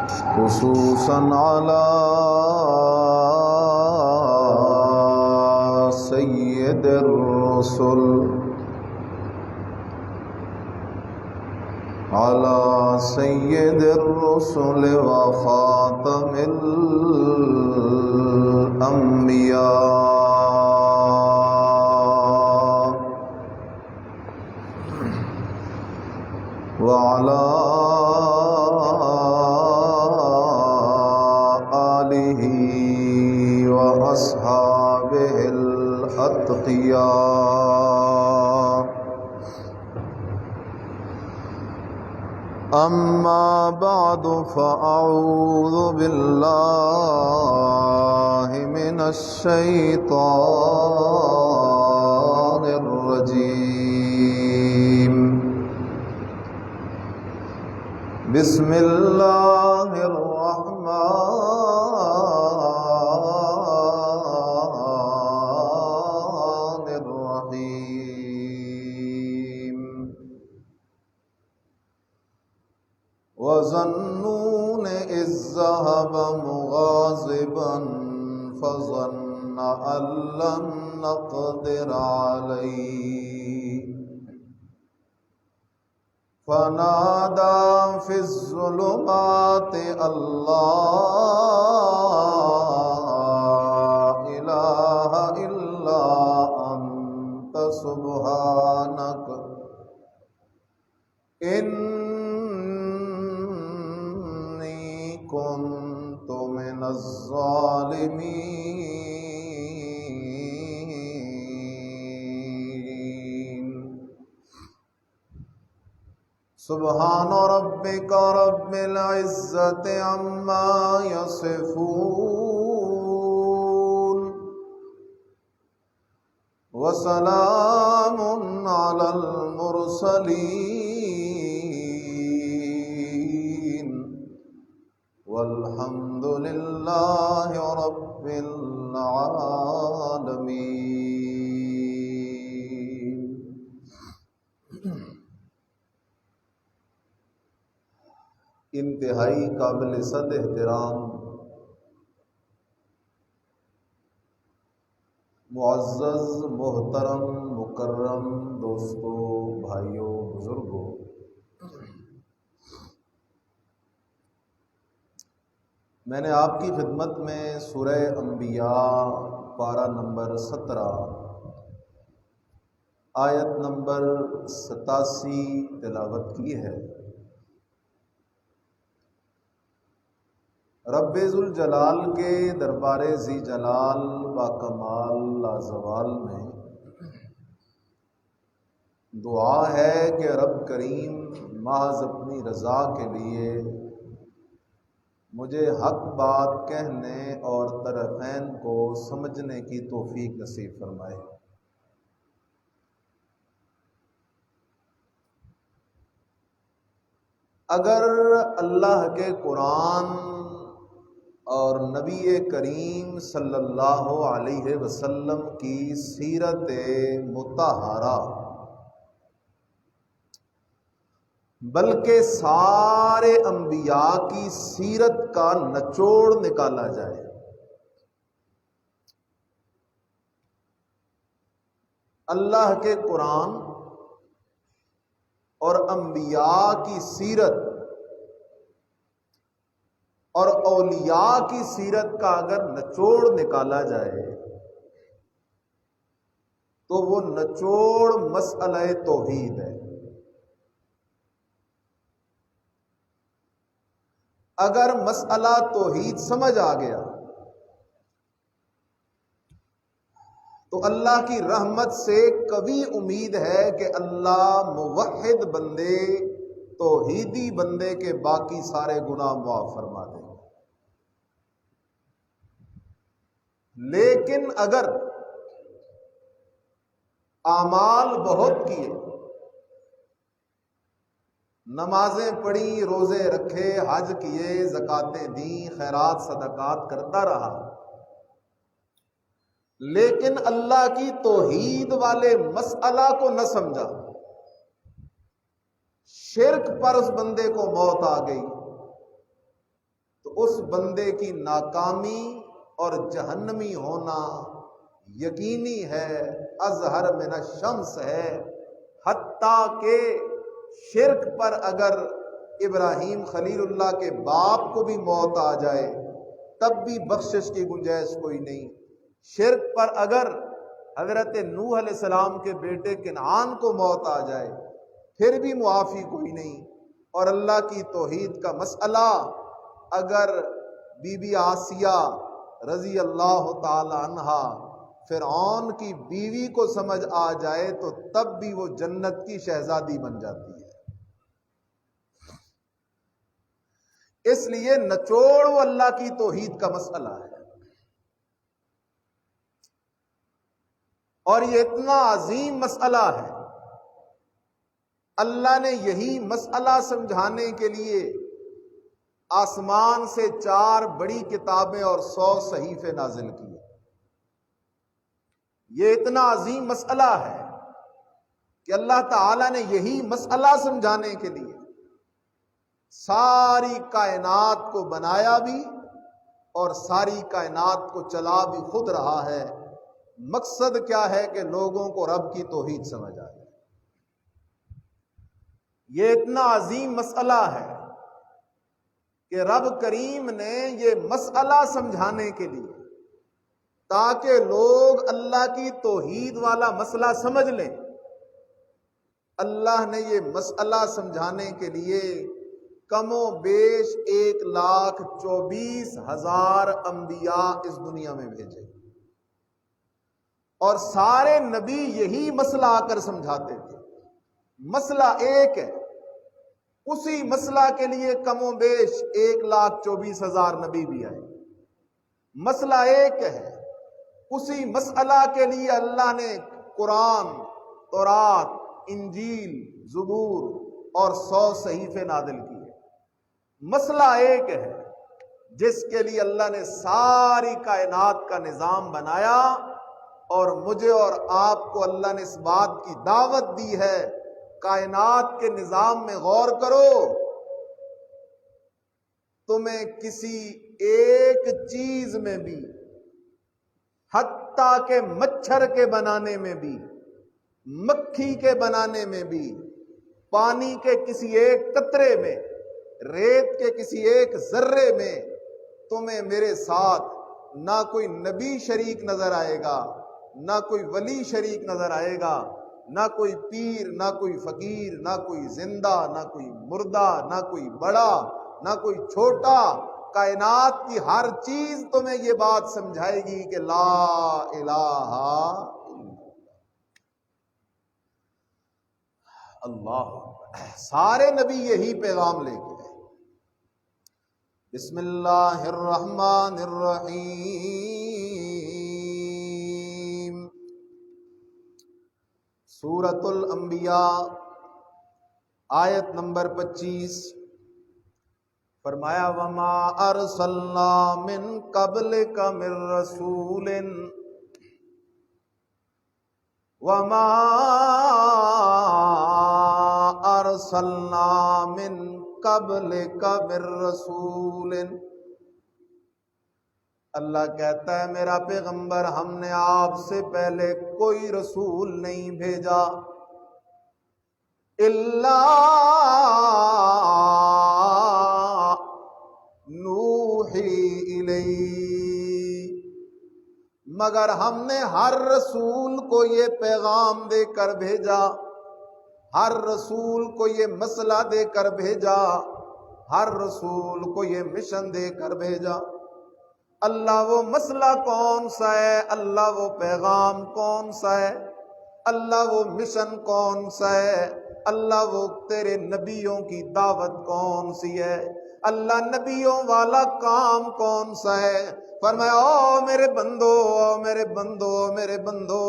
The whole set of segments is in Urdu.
خصوصا على سيد الرسل وخاتم الأنبياء وعلى آله وأصحابه الأتقياء. أما بعد فأعوذ بالله من الشيطان الرجيم. بسم الله الرحمن الرحيم. وظنون إذ ذهب مغاضبا فظن أن لن نقدر عليه فنادى في الظلمات أن لا إله إلا أنت سبحانك إني كنت من الظالمين. سبحان ربك رب العزة عما يصفون وسلام على المرسلين والحمد لله رب العالمين. انتہائی قابل صد احترام معزز محترم مکرم دوستوں، بھائیوں، بزرگوں، میں نے آپ کی خدمت میں سورہ انبیاء پارہ نمبر 17 آیت نمبر 87 تلاوت کی ہے۔ رب ذوالجلال کے دربار ذی جلال با کمال لازوال میں دعا ہے کہ رب کریم محض اپنی رضا کے لیے مجھے حق بات کہنے اور طرفین کو سمجھنے کی توفیق نصیب فرمائے۔ اگر اللہ کے قرآن اور نبی کریم صلی اللہ علیہ وسلم کی سیرت مطہرہ بلکہ سارے انبیاء کی سیرت کا نچوڑ نکالا جائے، اللہ کے قرآن اور انبیاء کی سیرت اور اولیاء کی سیرت کا اگر نچوڑ نکالا جائے تو وہ نچوڑ مسئلہ توحید ہے۔ اگر مسئلہ توحید سمجھ آ گیا تو اللہ کی رحمت سے قوی امید ہے کہ اللہ موحد بندے، توحیدی بندے کے باقی سارے گناہ معاف فرما دیں۔ لیکن اگر اعمال بہت کیے، نمازیں پڑھی، روزے رکھے، حج کیے، زکاتیں دیں، خیرات صدقات کرتا رہا، لیکن اللہ کی توحید والے مسئلہ کو نہ سمجھا، شرک پر اس بندے کو موت آ گئی، اس بندے کی ناکامی اور جہنمی ہونا یقینی ہے، اظہر من الشمس ہے، حتیٰ کہ شرک پر اگر ابراہیم خلیل اللہ کے باپ کو بھی موت آ جائے تب بھی بخشش کی گنجائش کوئی نہیں، شرک پر اگر حضرت نوح علیہ السلام کے بیٹے کنعان کو موت آ جائے پھر بھی معافی کوئی نہیں، اور اللہ کی توحید کا مسئلہ اگر بی بی آسیہ رضی اللہ تعالی عنہا فرعون کی بیوی کو سمجھ آ جائے تو تب بھی وہ جنت کی شہزادی بن جاتی ہے۔ اس لیے نچوڑ وہ اللہ کی توحید کا مسئلہ ہے، اور یہ اتنا عظیم مسئلہ ہے، اللہ نے یہی مسئلہ سمجھانے کے لیے آسمان سے 4 بڑی کتابیں اور 100 صحیفے نازل کیے۔ یہ اتنا عظیم مسئلہ ہے کہ اللہ تعالیٰ نے یہی مسئلہ سمجھانے کے لیے ساری کائنات کو بنایا بھی اور ساری کائنات کو چلا بھی خود رہا ہے۔ مقصد کیا ہے کہ لوگوں کو رب کی توحید سمجھ آئے۔ یہ اتنا عظیم مسئلہ ہے کہ رب کریم نے یہ مسئلہ سمجھانے کے لیے تاکہ لوگ اللہ کی توحید والا مسئلہ سمجھ لیں، اللہ نے یہ مسئلہ سمجھانے کے لیے کم و بیش 1,24,000 انبیاء اس دنیا میں بھیجے، اور سارے نبی یہی مسئلہ آ کر سمجھاتے تھے۔ مسئلہ ایک ہے، اسی مسئلہ کے لیے کم و بیش 1,24,000 نبی بھی آئے۔ مسئلہ ایک ہے، اسی مسئلہ کے لیے اللہ نے قرآن، تورات، انجیل، زبور اور 100 صحیفے نازل کیے۔ مسئلہ ایک ہے جس کے لیے اللہ نے ساری کائنات کا نظام بنایا، اور مجھے اور آپ کو اللہ نے اس بات کی دعوت دی ہے، کائنات کے نظام میں غور کرو، تمہیں کسی ایک چیز میں بھی، حتیٰ کہ مچھر کے بنانے میں بھی، مکھی کے بنانے میں بھی، پانی کے کسی ایک قطرے میں، ریت کے کسی ایک ذرے میں تمہیں میرے ساتھ نہ کوئی نبی شریک نظر آئے گا، نہ کوئی ولی شریک نظر آئے گا، نہ کوئی پیر، نہ کوئی فقیر، نہ کوئی زندہ، نہ کوئی مردہ، نہ کوئی بڑا، نہ کوئی چھوٹا۔ کائنات کی ہر چیز تمہیں یہ بات سمجھائے گی کہ لا الہ اللہ۔ سارے نبی یہی پیغام لے کے آئے۔ بسم اللہ الرحمن الرحیم، سورۃ الانبیاء آیت نمبر 25، فرمایا وما ارسلنا من قبلک من رسول وما ارسلنا من قبلک من رسول۔ اللہ کہتا ہے میرا پیغمبر ہم نے آپ سے پہلے کوئی رسول نہیں بھیجا، الا نوحی الیہ، مگر ہم نے ہر رسول کو یہ پیغام دے کر بھیجا، ہر رسول کو یہ مسئلہ دے کر بھیجا، ہر رسول کو یہ مشن دے کر بھیجا۔ اللہ وہ مسئلہ کون سا ہے، اللہ وہ پیغام کون سا ہے، اللہ وہ مشن کون سا ہے، اللہ وہ تیرے نبیوں کی دعوت کون سی ہے، اللہ نبیوں والا کام کون سا ہے۔ فرمایا او میرے بندو، او میرے بندو، میرے بندو،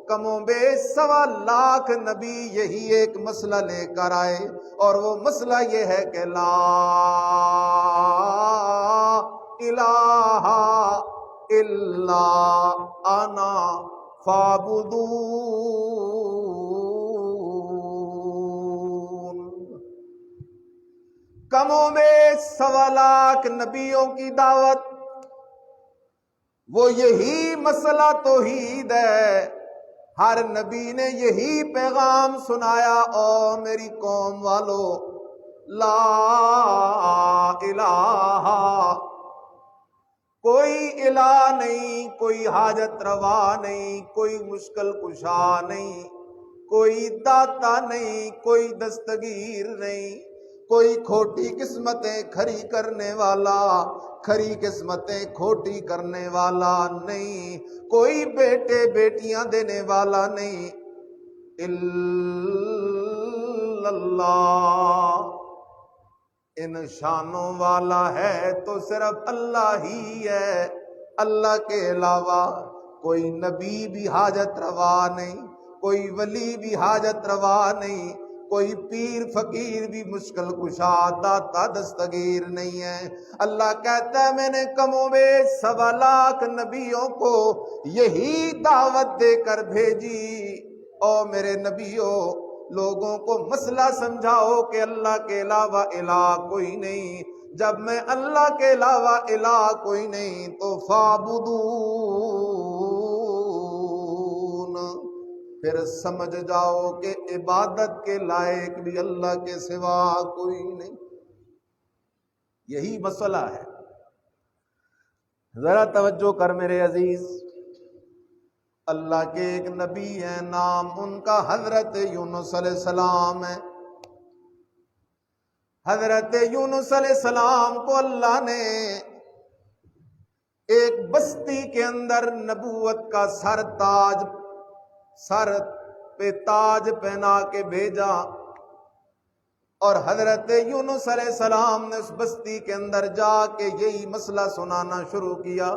کم و بیش 1.25 لاکھ نبی یہی ایک مسئلہ لے کر آئے، اور وہ مسئلہ یہ ہے کہ لا الہ الا انا فاعبدون۔ کم و بیش 1.25 لاکھ نبیوں کی دعوت، وہ یہی مسئلہ توحید ہے، ہر نبی نے یہی پیغام سنایا، او میری قوم والو لا الہ، کوئی الہ نہیں، کوئی حاجت روا نہیں، کوئی مشکل کشا نہیں، کوئی داتا نہیں، کوئی دستگیر نہیں، کوئی کھوٹی قسمتیں کھری کرنے والا، کھری قسمتیں کھوٹی کرنے والا نہیں، کوئی بیٹے بیٹیاں دینے والا نہیں، الا اللہ، ان شانوں والا ہے تو صرف اللہ ہی ہے، اللہ کے علاوہ کوئی نبی بھی حاجت روا نہیں، کوئی ولی بھی حاجت روا نہیں، کوئی پیر فقیر بھی مشکل کشا داتا دستگیر نہیں ہے۔ اللہ کہتا ہے میں نے کم و بیش 1.25 لاکھ نبیوں کو یہی دعوت دے کر بھیجی، او میرے نبیوں لوگوں کو مسئلہ سمجھاؤ کہ اللہ کے علاوہ الہ کوئی نہیں، جب میں اللہ کے علاوہ الہ کوئی نہیں تو فَاعْبُدُونَ، پھر سمجھ جاؤ کہ عبادت کے لائق بھی اللہ کے سوا کوئی نہیں۔ یہی مسئلہ ہے۔ ذرا توجہ کر میرے عزیز، اللہ کے ایک نبی ہیں، نام ان کا حضرت یونس علیہ السلام ہے۔ حضرت یونس علیہ السلام کو اللہ نے ایک بستی کے اندر نبوت کا سر پہ تاج پہنا کے بھیجا، اور حضرت یونس علیہ السلام نے اس بستی کے اندر جا کے یہی مسئلہ سنانا شروع کیا۔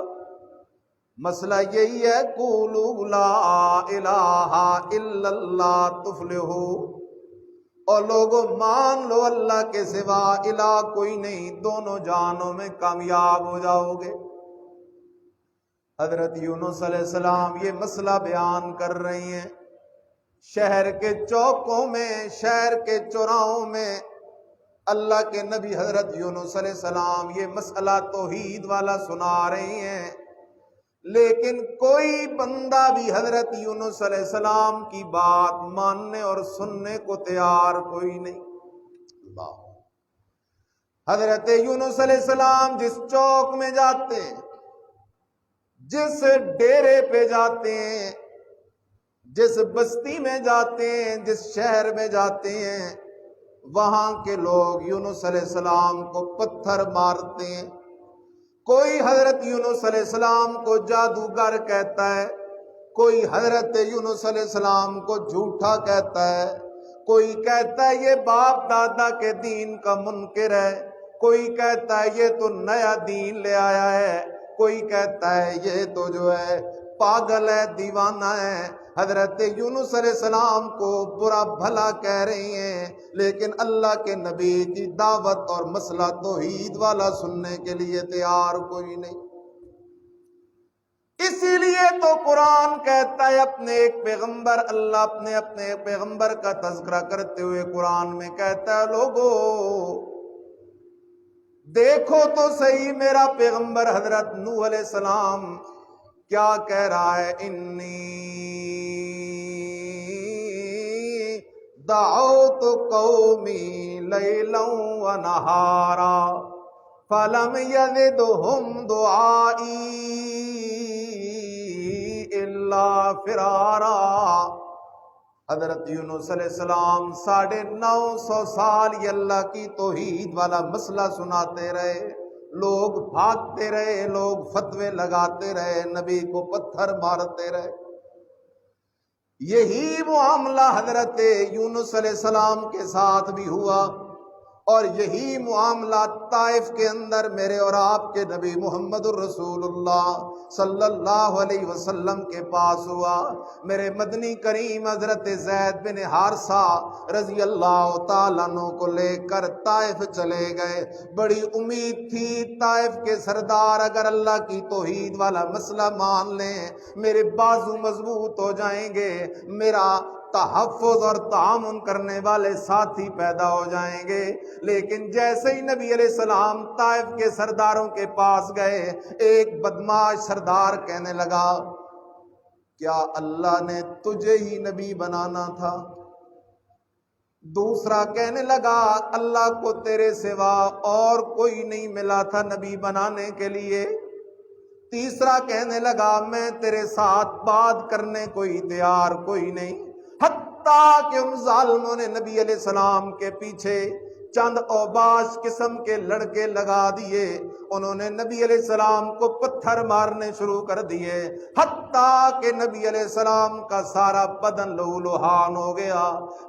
مسئلہ یہی ہے، قولوا لا الہ الا اللہ تفلحوا، اور لوگوں مان لو اللہ کے سوا الہ کوئی نہیں، دونوں جہانوں میں کامیاب ہو جاؤ گے۔ حضرت یونس علیہ السلام یہ مسئلہ بیان کر رہے ہیں، شہر کے چوکوں میں، شہر کے چوراہوں میں اللہ کے نبی حضرت یونس علیہ السلام یہ مسئلہ توحید والا سنا رہے ہیں، لیکن کوئی بندہ بھی حضرت یونس علیہ السلام کی بات ماننے اور سننے کو تیار کوئی نہیں۔ اللہ، حضرت یونس علیہ السلام جس چوک میں جاتے ہیں، جس ڈیرے پہ جاتے ہیں، جس بستی میں جاتے ہیں، جس شہر میں جاتے ہیں، وہاں کے لوگ یونس علیہ السلام کو پتھر مارتے ہیں۔ کوئی حضرت یونس علیہ السلام کو جادوگر کہتا ہے، کوئی حضرت یونس علیہ السلام کو جھوٹا کہتا ہے، کوئی کہتا ہے یہ باپ دادا کے دین کا منکر ہے، کوئی کہتا ہے یہ تو نیا دین لے آیا ہے، کوئی کہتا ہے یہ تو جو ہے پاگل ہے، دیوانہ ہے۔ حضرت یونس علیہ السلام کو برا بھلا کہہ رہی ہیں، لیکن اللہ کے نبی کی دعوت اور مسئلہ توحید والا سننے کے لیے تیار کوئی نہیں۔ اسی لیے تو قرآن کہتا ہے، اپنے ایک پیغمبر، اللہ اپنے پیغمبر کا تذکرہ کرتے ہوئے قرآن میں کہتا ہے، لوگو دیکھو تو صحیح میرا پیغمبر حضرت نوح علیہ السلام کیا کہہ رہا ہے، انی دعوت قومی لیلا ونہارا فلم یزدہم دعائی الا فرارا۔ حضرت یونس علیہ السلام 950 سال یہ اللہ کی توحید والا مسئلہ سناتے رہے، لوگ بھاگتے رہے، لوگ فتوے لگاتے رہے، نبی کو پتھر مارتے رہے۔ یہی معاملہ حضرت یونس علیہ السلام کے ساتھ بھی ہوا، اور یہی معاملہ طائف کے اندر میرے اور آپ کے نبی محمد الرسول اللہ صلی اللہ علیہ وسلم کے پاس ہوا۔ میرے مدنی کریم حضرت زید بن حارثہ رضی اللہ تعالیٰ عنہ کو لے کر طائف چلے گئے۔ بڑی امید تھی طائف کے سردار اگر اللہ کی توحید والا مسئلہ مان لیں، میرے بازو مضبوط ہو جائیں گے، میرا تحفظ اور تعاون کرنے والے ساتھی پیدا ہو جائیں گے۔ لیکن جیسے ہی نبی علیہ السلام طائف کے سرداروں کے پاس گئے، ایک بدماش سردار کہنے لگا کیا اللہ نے تجھے ہی نبی بنانا تھا؟ دوسرا کہنے لگا اللہ کو تیرے سوا اور کوئی نہیں ملا تھا نبی بنانے کے لیے۔ تیسرا کہنے لگا میں تیرے ساتھ بات کرنے کوئی تیار کوئی نہیں۔ حتیٰ کہ ان ظالموں نے نبی علیہ السلام کے پیچھے چند اوباش قسم کے لڑکے لگا دیے، انہوں نے نبی علیہ السلام کو پتھر مارنے شروع کر دیے، حتیٰ کہ نبی علیہ السلام کا سارا بدن لہو لہان ہو گیا۔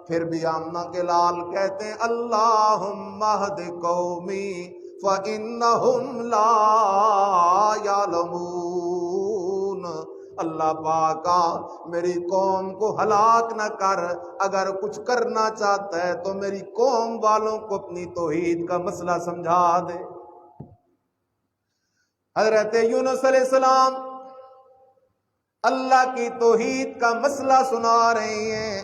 پھر بھی آمنہ کے لال کہتے ہیں اللہم اہد قومی فَإِنَّهُمْ لَا يَعْلَمُونَ، اللہ پاکا میری قوم کو ہلاک نہ کر، اگر کچھ کرنا چاہتا ہے تو میری قوم والوں کو اپنی توحید کا مسئلہ سمجھا دے۔ حضرت یونس علیہ السلام اللہ کی توحید کا مسئلہ سنا رہے ہیں،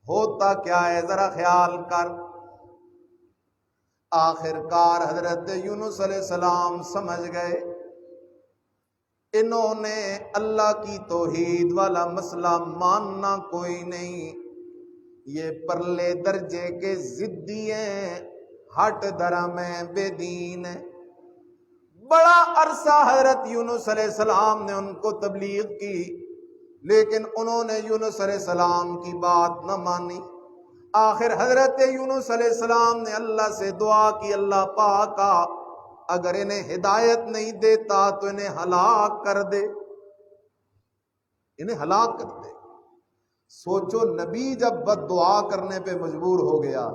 ہوتا کیا ہے ذرا خیال کر۔ آخر کار حضرت یونس علیہ السلام سمجھ گئے انہوں نے اللہ کی توحید والا مسئلہ ماننا کوئی نہیں، یہ پرلے درجے کے ضدی ہیں، ہٹ درم ہیں، بے دین ہیں۔ بڑا عرصہ حضرت یونس علیہ السلام نے ان کو تبلیغ کی، لیکن انہوں نے یونس علیہ السلام کی بات نہ مانی۔ آخر حضرت یونس علیہ السلام نے اللہ سے دعا کی اللہ پاکا اگر انہیں ہدایت نہیں دیتا تو انہیں ہلاک کر دے، انہیں ہلاک کر دے۔ سوچو نبی جب بد دعا کرنے پہ مجبور ہو گیا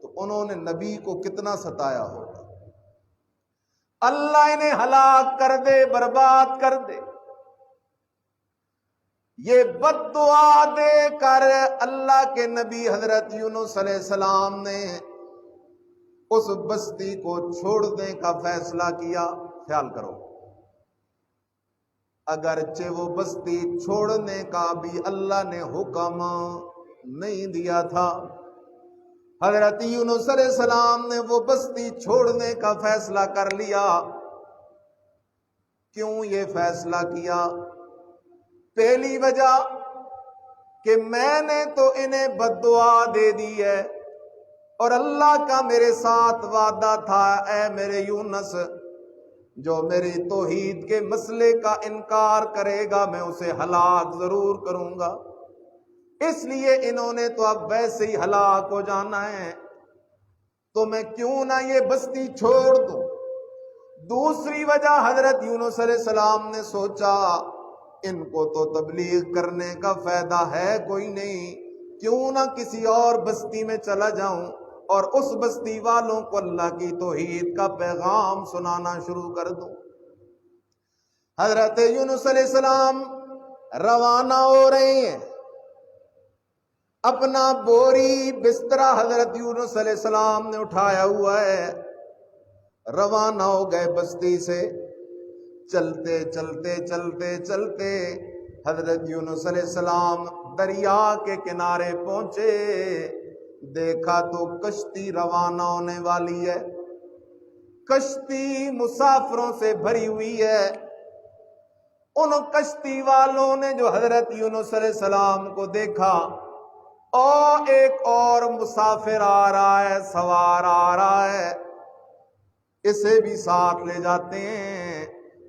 تو انہوں نے نبی کو کتنا ستایا ہوگا۔ اللہ انہیں ہلاک کر دے، برباد کر دے۔ یہ بد دعا دے کر اللہ کے نبی حضرت یونس علیہ السلام نے اس بستی کو چھوڑنے کا فیصلہ کیا۔ خیال کرو، اگرچہ وہ بستی چھوڑنے کا بھی اللہ نے حکم نہیں دیا تھا، حضرت یونس علیہ السلام نے وہ بستی چھوڑنے کا فیصلہ کر لیا۔ کیوں یہ فیصلہ کیا؟ پہلی وجہ کہ میں نے تو انہیں بد دعا دے دی ہے، اور اللہ کا میرے ساتھ وعدہ تھا اے میرے یونس جو میری توحید کے مسئلے کا انکار کرے گا میں اسے ہلاک ضرور کروں گا، اس لیے انہوں نے تو اب ویسے ہی ہلاک ہو جانا ہے، تو میں کیوں نہ یہ بستی چھوڑ دوں۔ دوسری وجہ حضرت یونس علیہ السلام نے سوچا ان کو تو تبلیغ کرنے کا فائدہ ہے کوئی نہیں، کیوں نہ کسی اور بستی میں چلا جاؤں اور اس بستی والوں کو اللہ کی توحید کا پیغام سنانا شروع کر دوں۔ حضرت یونس علیہ السلام روانہ ہو رہے ہیں، اپنا بوری بسترا حضرت یونس علیہ السلام نے اٹھایا ہوا ہے، روانہ ہو گئے بستی سے۔ چلتے چلتے چلتے چلتے حضرت یونس علیہ السلام دریا کے کنارے پہنچے، دیکھا تو کشتی روانہ ہونے والی ہے، کشتی مسافروں سے بھری ہوئی ہے۔ ان کشتی والوں نے جو حضرت یونس علیہ السلام کو دیکھا، اور ایک اور مسافر آ رہا ہے، سوار آ رہا ہے، اسے بھی ساتھ لے جاتے ہیں۔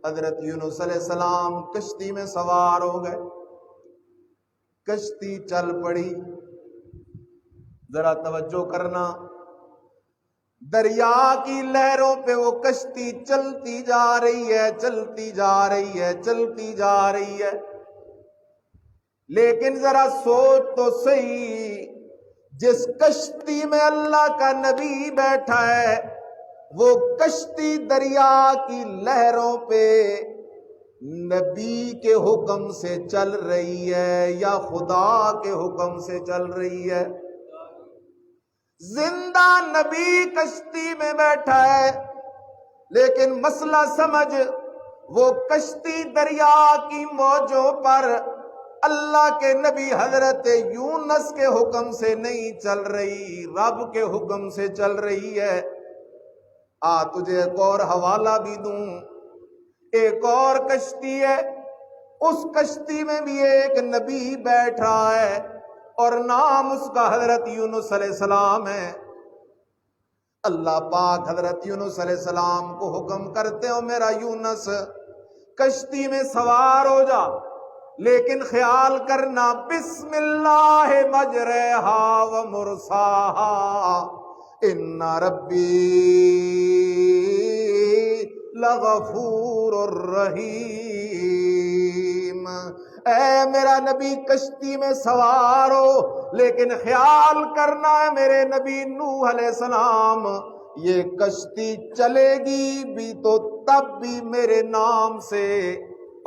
حضرت یونس علیہ السلام کشتی میں سوار ہو گئے، کشتی چل پڑی۔ ذرا توجہ کرنا، دریا کی لہروں پہ وہ کشتی چلتی جا رہی ہے، چلتی جا رہی ہے، چلتی جا رہی ہے، لیکن ذرا سوچ تو صحیح، جس کشتی میں اللہ کا نبی بیٹھا ہے وہ کشتی دریا کی لہروں پہ نبی کے حکم سے چل رہی ہے یا خدا کے حکم سے چل رہی ہے؟ زندہ نبی کشتی میں بیٹھا ہے، لیکن مسئلہ سمجھ، وہ کشتی دریا کی موجوں پر اللہ کے نبی حضرت یونس کے حکم سے نہیں چل رہی، رب کے حکم سے چل رہی ہے۔ تجھے ایک اور حوالہ بھی دوں، ایک اور کشتی ہے، اس کشتی میں بھی ایک نبی بیٹھ رہا ہے اور نام اس کا حضرت یونس علیہ السلام ہے۔ اللہ پاک حضرت یونس علیہ السلام کو حکم کرتے ہو میرا یونس کشتی میں سوار ہو جا، لیکن خیال کرنا بسم اللہ مجرہا و مرساہا ان ربی لغفور الرحیم۔ اے میرا نبی کشتی میں سوار ہو، لیکن خیال کرنا ہے میرے نبی نوح علیہ السلام یہ کشتی چلے گی بھی تو تب بھی میرے نام سے،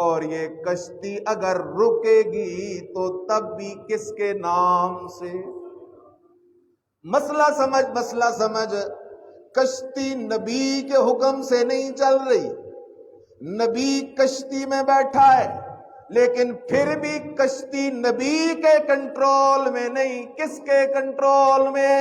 اور یہ کشتی اگر رکے گی تو تب بھی کس کے نام سے؟ مسئلہ سمجھ، کشتی نبی کے حکم سے نہیں چل رہی، نبی کشتی میں بیٹھا ہے، لیکن پھر بھی کشتی نبی کے کنٹرول میں نہیں، کس کے کنٹرول میں؟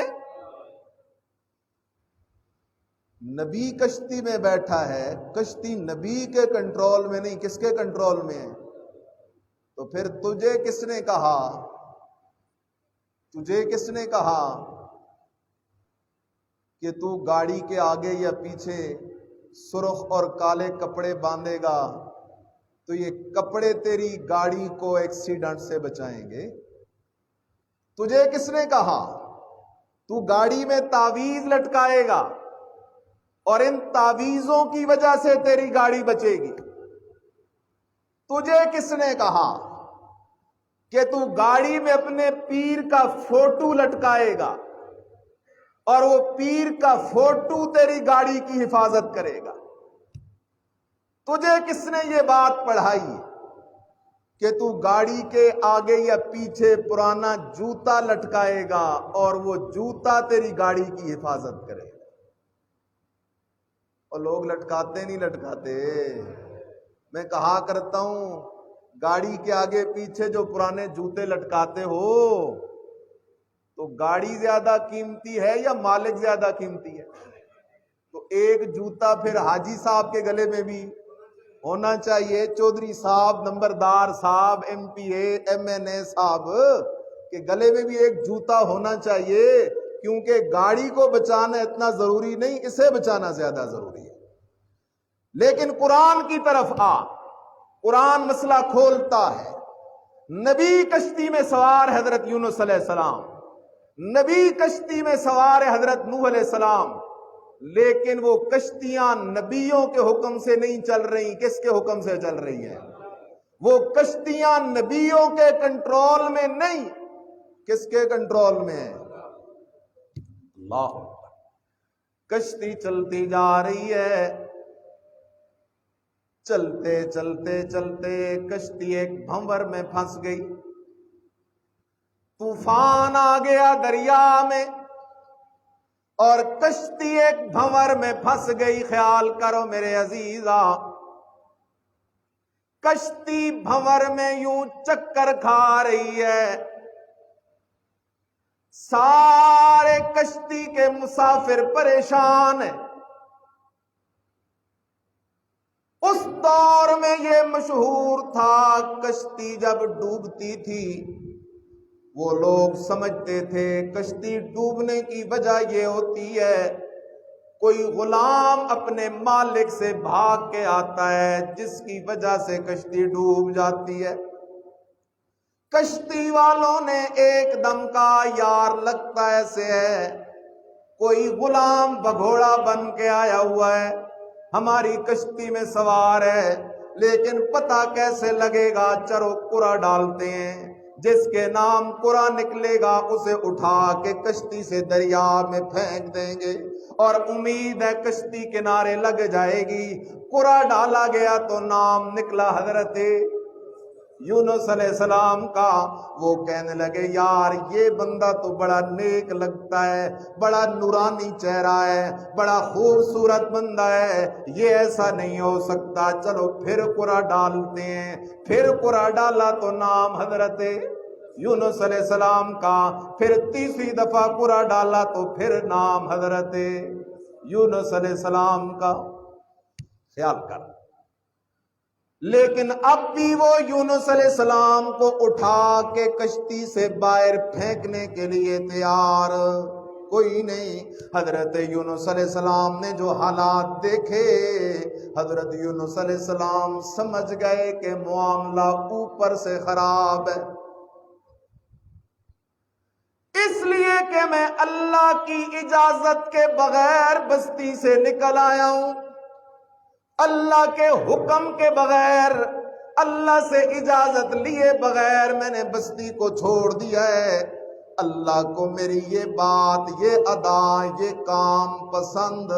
نبی کشتی میں بیٹھا ہے، کشتی نبی کے کنٹرول میں نہیں، کس کے کنٹرول میں ہے؟ تو پھر تجھے کس نے کہا کہ تو گاڑی کے آگے یا پیچھے سرخ اور کالے کپڑے باندھے گا تو یہ کپڑے تیری گاڑی کو ایکسیڈنٹ سے بچائیں گے؟ تجھے کس نے کہا تو گاڑی میں تعویذ لٹکائے گا اور ان تعویذوں کی وجہ سے تیری گاڑی بچے گی؟ تجھے کس نے کہا کہ تو گاڑی میں اپنے پیر کا فوٹو لٹکائے گا اور وہ پیر کا فوٹو تیری گاڑی کی حفاظت کرے گا؟ تجھے کس نے یہ بات پڑھائی کہ تو گاڑی کے آگے یا پیچھے پرانا جوتا لٹکائے گا اور وہ جوتا تیری گاڑی کی حفاظت کرے گا؟ اور لوگ لٹکاتے نہیں لٹکاتے، میں کہا کرتا ہوں گاڑی کے آگے پیچھے جو پرانے جوتے لٹکاتے ہو تو گاڑی زیادہ قیمتی ہے یا مالک زیادہ قیمتی ہے؟ تو ایک جوتا پھر حاجی صاحب کے گلے میں بھی ہونا چاہیے، چودھری صاحب، نمبردار صاحب، ایم پی اے، ایم این اے صاحب کے گلے میں بھی ایک جوتا ہونا چاہیے، کیونکہ گاڑی کو بچانا اتنا ضروری نہیں، اسے بچانا زیادہ ضروری ہے۔ لیکن قرآن کی طرف قرآن مسئلہ کھولتا ہے۔ نبی کشتی میں سوار حضرت یونس علیہ السلام، نبی کشتی میں سوار حضرت نوح علیہ السلام، لیکن وہ کشتیاں نبیوں کے حکم سے نہیں چل رہی، کس کے حکم سے چل رہی ہیں؟ وہ کشتیاں نبیوں کے کنٹرول میں نہیں، کس کے کنٹرول میں ہیں؟ اللہ، کشتی چلتی جا رہی ہے، چلتے چلتے چلتے کشتی ایک بھنور میں پھنس گئی، طوفان آ گیا دریا میں اور کشتی ایک بھنور میں پھنس گئی۔ خیال کرو میرے عزیزا، کشتی بھنور میں یوں چکر کھا رہی ہے، سارے کشتی کے مسافر پریشان ہیں۔ اس دور میں یہ مشہور تھا، کشتی جب ڈوبتی تھی وہ لوگ سمجھتے تھے کشتی ڈوبنے کی وجہ یہ ہوتی ہے کوئی غلام اپنے مالک سے بھاگ کے آتا ہے جس کی وجہ سے کشتی ڈوب جاتی ہے۔ کشتی والوں نے ایک دم کہا یار لگتا ایسے ہے کوئی غلام بگھوڑا بن کے آیا ہوا ہے، ہماری کشتی میں سوار ہے، لیکن پتہ کیسے لگے گا؟ چرو قرا ڈالتے ہیں، جس کے نام قرا نکلے گا اسے اٹھا کے کشتی سے دریا میں پھینک دیں گے اور امید ہے کشتی کنارے لگ جائے گی۔ قرا ڈالا گیا تو نام نکلا حضرت یونس علیہ السلام کا، وہ کہنے لگے یار یہ بندہ تو بڑا نیک لگتا ہے، بڑا نورانی چہرہ ہے، بڑا خوبصورت بندہ ہے، یہ ایسا نہیں ہو سکتا، چلو پھر قرآن ڈالتے ہیں۔ پھر قرآن ڈالا تو نام حضرت یونس علیہ السلام کا، پھر تیسری دفعہ قرآن ڈالا تو پھر نام حضرت یونس علیہ السلام کا۔ خیال کر، لیکن اب بھی وہ یونس علیہ السلام کو اٹھا کے کشتی سے باہر پھینکنے کے لیے تیار کوئی نہیں۔ حضرت یونس علیہ السلام نے جو حالات دیکھے، حضرت یونس علیہ السلام سمجھ گئے کہ معاملہ اوپر سے خراب ہے، اس لیے کہ میں اللہ کی اجازت کے بغیر بستی سے نکل آیا ہوں، اللہ کے حکم کے بغیر، اللہ سے اجازت لیے بغیر میں نے بستی کو چھوڑ دیا ہے۔ اللہ کو میری یہ بات، یہ ادا، یہ کام پسند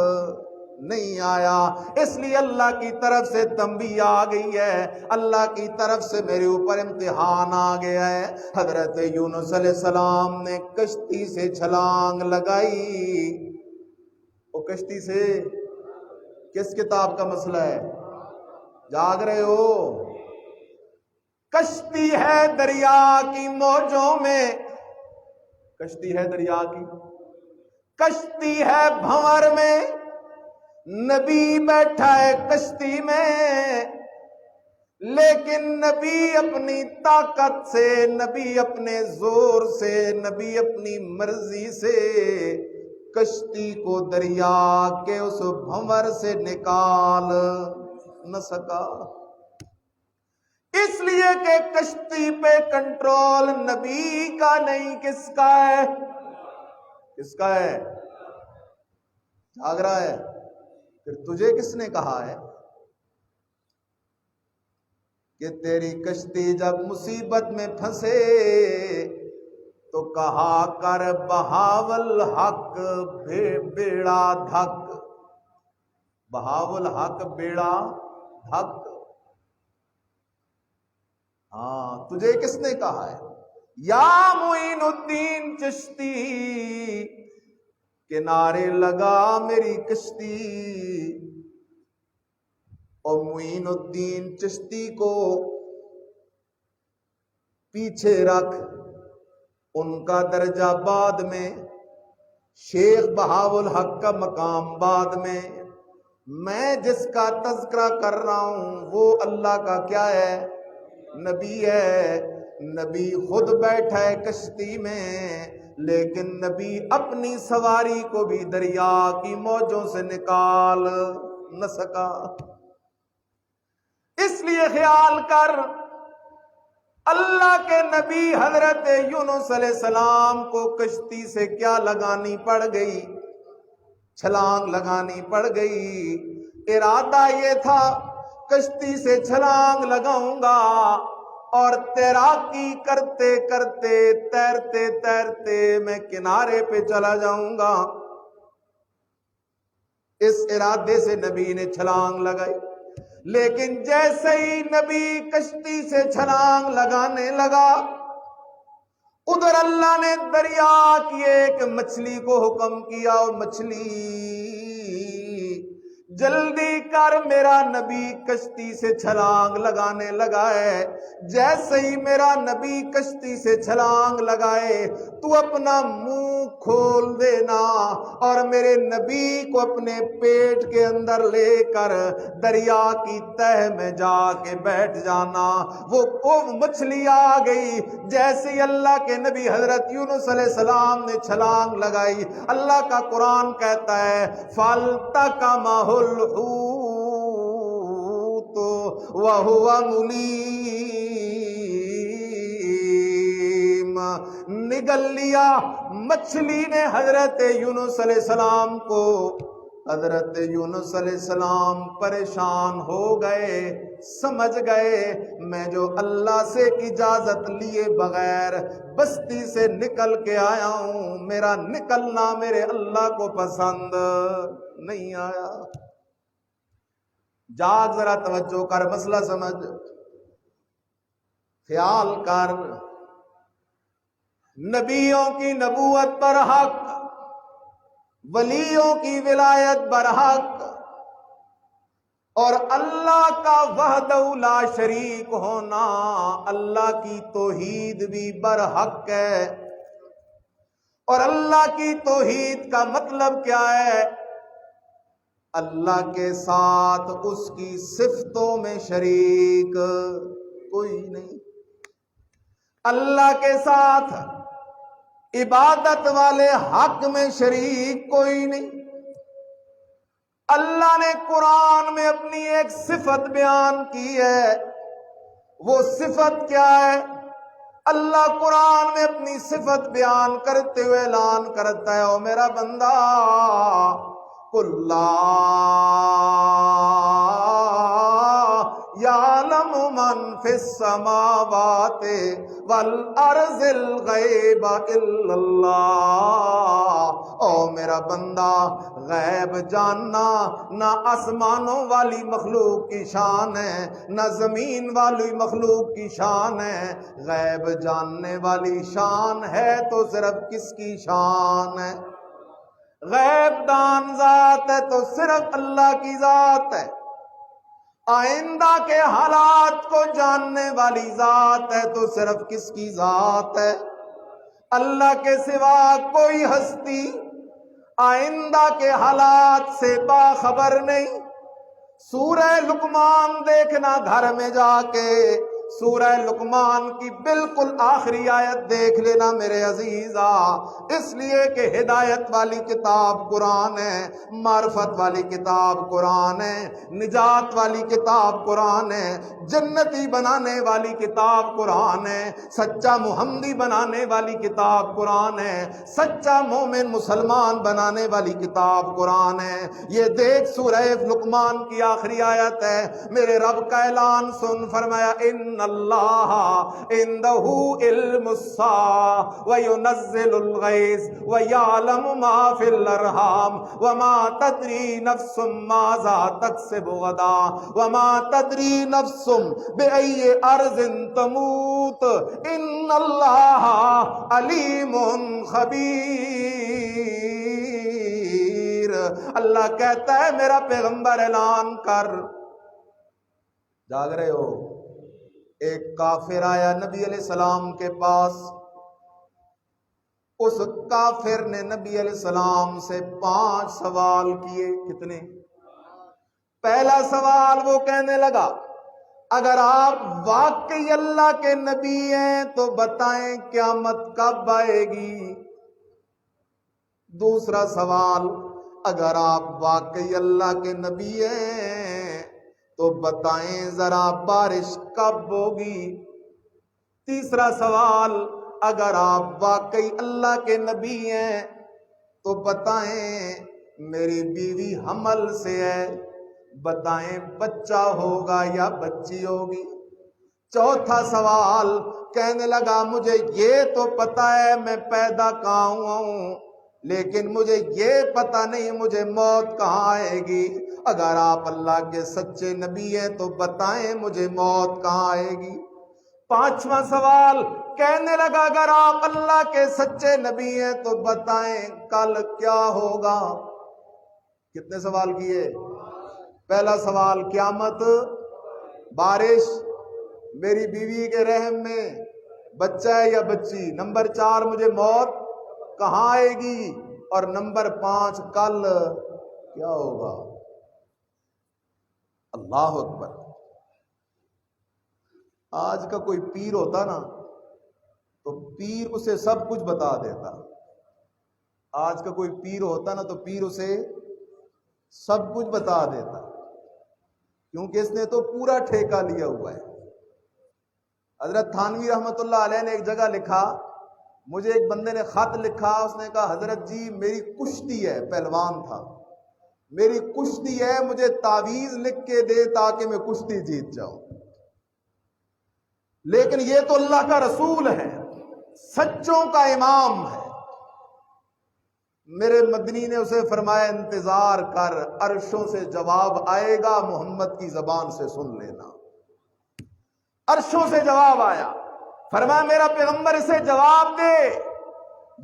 نہیں آیا، اس لیے اللہ کی طرف سے تنبیہ آ گئی ہے، اللہ کی طرف سے میرے اوپر امتحان آ گیا ہے۔ حضرت یونس علیہ السلام نے کشتی سے چھلانگ لگائی۔ وہ کشتی سے کس کتاب کا مسئلہ ہے؟ جاگ رہے ہو؟ کشتی ہے دریا کی موجوں میں، کشتی ہے دریا کی، کشتی ہے بھنور میں، نبی بیٹھا ہے کشتی میں، لیکن نبی اپنی طاقت سے، نبی اپنے زور سے، نبی اپنی مرضی سے کشتی کو دریا کے اس بھنور سے نکال نہ سکا، اس لیے کہ کشتی پہ کنٹرول نبی کا نہیں، کس کا ہے؟ کس کا ہے؟ جاگ رہا ہے؟ پھر تجھے کس نے کہا ہے کہ تیری کشتی جب مصیبت میں پھنسے تو کہا کر بہاول حق بیڑا دھک، بہاول حق بیڑا دھک۔ ہاں، تجھے کس نے کہا ہے؟ یا معین الدین چشتی، کنارے لگا میری کشتی۔ اور معین الدین چشتی کو پیچھے رکھ، ان کا درجہ بعد میں، شیخ بہاول حق کا مقام بعد میں جس کا تذکرہ کر رہا ہوں وہ اللہ کا کیا ہے؟ نبی ہے۔ نبی خود بیٹھا ہے کشتی میں، لیکن نبی اپنی سواری کو بھی دریا کی موجوں سے نکال نہ سکا۔ اس لیے خیال کر، اللہ کے نبی حضرت یونس علیہ السلام کو کشتی سے کیا لگانی پڑ گئی؟ چھلانگ لگانی پڑ گئی۔ ارادہ یہ تھا کشتی سے چھلانگ لگاؤں گا اور تیراکی کرتے کرتے، تیرتے تیرتے میں کنارے پہ چلا جاؤں گا۔ اس ارادے سے نبی نے چھلانگ لگائی، لیکن جیسے ہی نبی کشتی سے چھلانگ لگانے لگا، ادھر اللہ نے دریا کی ایک مچھلی کو حکم کیا، اور مچھلی جلدی کر، میرا نبی کشتی سے چھلانگ لگانے لگا ہے۔ جیسے ہی میرا نبی کشتی سے چھلانگ لگائے تو اپنا منہ کھول دینا اور میرے نبی کو اپنے پیٹ کے اندر لے کر دریا کی تہہ میں جا کے بیٹھ جانا۔ وہ مچھلی آ گئی، جیسے ہی اللہ کے نبی حضرت یونس علیہ السلام نے چھلانگ لگائی، اللہ کا قرآن کہتا ہے فَالْتَقَمَهُ الْحُوتُ وَهُوَ مُلِيمٌ، نگل لیا مچھلی نے حضرت یونس علیہ السلام کو۔ حضرت یونس علیہ السلام پریشان ہو گئے، سمجھ گئے میں جو اللہ سے اجازت لیے بغیر بستی سے نکل کے آیا ہوں، میرا نکلنا میرے اللہ کو پسند نہیں آیا۔ جاگ ذرا توجہ کر، مسئلہ سمجھ۔ خیال کر، نبیوں کی نبوت پر حق، ولیوں کی ولایت پر حق، اور اللہ کا وحدہ لا شریک ہونا، اللہ کی توحید بھی برحق ہے۔ اور اللہ کی توحید کا مطلب کیا ہے؟ اللہ کے ساتھ اس کی صفتوں میں شریک کوئی نہیں، اللہ کے ساتھ عبادت والے حق میں شریک کوئی نہیں۔ اللہ نے قرآن میں اپنی ایک صفت بیان کی ہے، وہ صفت کیا ہے؟ اللہ قرآن میں اپنی صفت بیان کرتے ہوئے اعلان کرتا ہے، او میرا بندہ، قُل لَّا يَعْلَمُ مَن فِي السَّمَاوَاتِ وَالْأَرْضِ الْغَيْبَ إِلَّا اللَّهُ۔ او میرا بندہ، غیب جاننا نہ آسمانوں والی مخلوق کی شان ہے، نہ زمین والی مخلوق کی شان ہے۔ غیب جاننے والی شان ہے تو صرف کس کی شان ہے؟ غیب دان ذات ہے تو صرف اللہ کی ذات ہے۔ آئندہ کے حالات کو جاننے والی ذات ہے تو صرف کس کی ذات ہے؟ اللہ کے سوا کوئی ہستی آئندہ کے حالات سے باخبر نہیں۔ سورہ لقمان دیکھنا گھر میں جا کے، سورہ لقمان کی بالکل آخری آیت دیکھ لینا میرے عزیزا، اس لیے کہ ہدایت والی کتاب قرآن ہے، معرفت والی کتاب قرآن ہے، نجات والی کتاب قرآن ہے، جنتی بنانے والی کتاب قرآن ہے، سچا محمدی بنانے والی کتاب قرآن ہے، سچا مومن مسلمان بنانے والی کتاب قرآن ہے۔ یہ دیکھ سورہ لقمان کی آخری آیت ہے، میرے رب کا اعلان سن، فرمایا ان اللہ عنده علم الساعة وينزل الغيث ويعلم ما في الارحام وما تدري نفس ماذا تكسب غدا وما تدري نفس بأي ارض تموت ان اللہ علیم خبیر۔ اللہ کہتا ہے میرا پیغمبر اعلان کر، جاگ رہے ہو؟ ایک کافر آیا نبی علیہ السلام کے پاس، اس کافر نے نبی علیہ السلام سے 5 سوال کیے۔ کتنے؟ پہلا سوال وہ کہنے لگا، اگر آپ واقعی اللہ کے نبی ہیں تو بتائیں قیامت کب آئے گی؟ دوسرا سوال، اگر آپ واقعی اللہ کے نبی ہیں تو بتائیں ذرا بارش کب ہوگی؟ تیسرا سوال، اگر آپ واقعی اللہ کے نبی ہیں تو بتائیں میری بیوی حمل سے ہے، بتائیں بچہ ہوگا یا بچی ہوگی؟ چوتھا سوال، کہنے لگا مجھے یہ تو پتہ ہے میں پیدا کہاں ہوا ہوں، لیکن مجھے یہ پتہ نہیں مجھے موت کہاں آئے گی۔ اگر آپ اللہ کے سچے نبی ہیں تو بتائیں مجھے موت کہاں آئے گی؟ پانچواں سوال، کہنے لگا اگر آپ اللہ کے سچے نبی ہیں تو بتائیں کل کیا ہوگا؟ کتنے سوال کیے؟ پہلا سوال قیامت، بارش، میری بیوی کے رحم میں بچہ ہے یا بچی، نمبر 4 مجھے موت کہاں آئے گی، اور نمبر 5 کل کیا ہوگا؟ اللہ اکبر۔ آج کا کوئی پیر ہوتا نا تو پیر اسے سب کچھ بتا دیتا۔ آج کا کوئی پیر ہوتا نا تو پیر اسے سب کچھ بتا دیتا، کیونکہ اس نے تو پورا ٹھیکہ لیا ہوا ہے۔ حضرت تھانوی رحمت اللہ علیہ نے ایک جگہ لکھا، مجھے ایک بندے نے خط لکھا، اس نے کہا حضرت جی میری کشتی ہے، پہلوان تھا، میری کشتی ہے، مجھے تعویذ لکھ کے دے تاکہ میں کشتی جیت جاؤں۔ لیکن یہ تو اللہ کا رسول ہے، سچوں کا امام ہے۔ میرے مدنی نے اسے فرمایا انتظار کر، عرشوں سے جواب آئے گا، محمد کی زبان سے سن لینا۔ عرشوں سے جواب آیا، فرمایا میرا پیغمبر اسے جواب دے،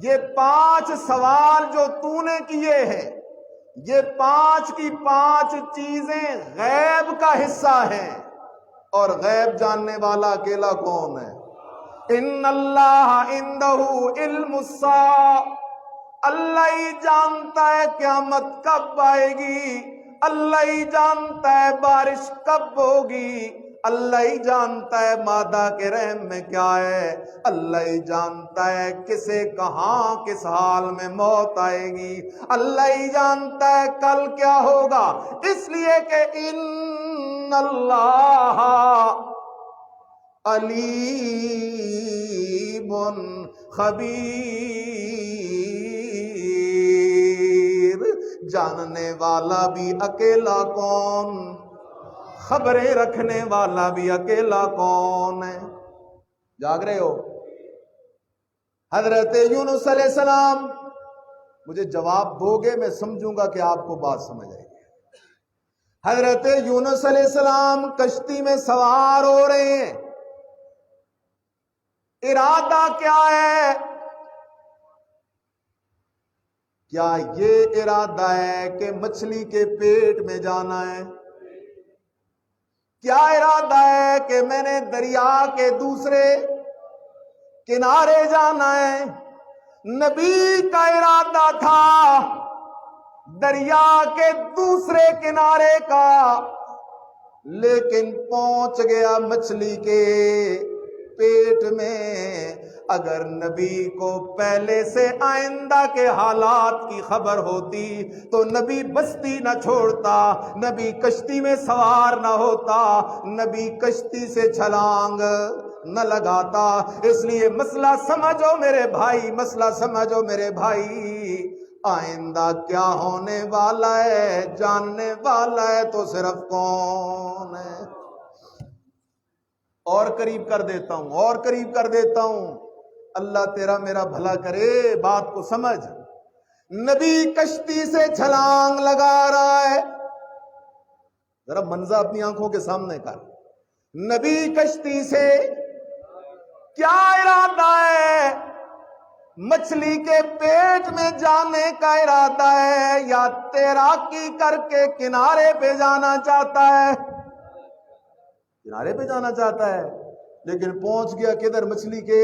یہ 5 سوال جو تو نے کیے ہیں، یہ 5 کی 5 چیزیں غیب کا حصہ ہیں، اور غیب جاننے والا اکیلا کون ہے؟ ان اللہ عندہ علم الساعہ، اللہ ہی جانتا ہے قیامت کب آئے گی، اللہ ہی جانتا ہے بارش کب ہوگی، اللہ ہی جانتا ہے مادہ کے رحم میں کیا ہے، اللہ ہی جانتا ہے کسے کہاں کس حال میں موت آئے گی، اللہ ہی جانتا ہے کل کیا ہوگا، اس لیے کہ ان اللہ علیم خبیر، جاننے والا بھی اکیلا کون، خبریں رکھنے والا بھی اکیلا کون ہے؟ جاگ رہے ہو؟ حضرت یونس علیہ السلام، مجھے جواب دو گے میں سمجھوں گا کہ آپ کو بات سمجھ آئے گی۔ حضرت یونس علیہ السلام کشتی میں سوار ہو رہے ہیں، ارادہ کیا ہے؟ کیا یہ ارادہ ہے کہ مچھلی کے پیٹ میں جانا ہے؟ کیا ارادہ ہے کہ میں نے دریا کے دوسرے کنارے جانا ہے؟ نبی کا ارادہ تھا دریا کے دوسرے کنارے کا، لیکن پہنچ گیا مچھلی کے پیٹ میں۔ اگر نبی کو پہلے سے آئندہ کے حالات کی خبر ہوتی تو نبی بستی نہ چھوڑتا، نبی کشتی میں سوار نہ ہوتا، نبی کشتی سے چھلانگ نہ لگاتا۔ اس لیے مسئلہ سمجھو میرے بھائی، مسئلہ سمجھو میرے بھائی، آئندہ کیا ہونے والا ہے جاننے والا ہے تو صرف کون ہے؟ اور قریب کر دیتا ہوں، اور قریب کر دیتا ہوں، اللہ تیرا میرا بھلا کرے، بات کو سمجھ۔ نبی کشتی سے چھلانگ لگا رہا ہے، ذرا منظر اپنی آنکھوں کے سامنے کر۔ نبی کشتی سے کیا ارادہ ہے؟ مچھلی کے پیٹ میں جانے کا ارادہ ہے یا تیراکی کر کے کنارے پہ جانا چاہتا ہے؟ کنارے پہ جانا چاہتا ہے، لیکن پہنچ گیا کدھر؟ مچھلی کے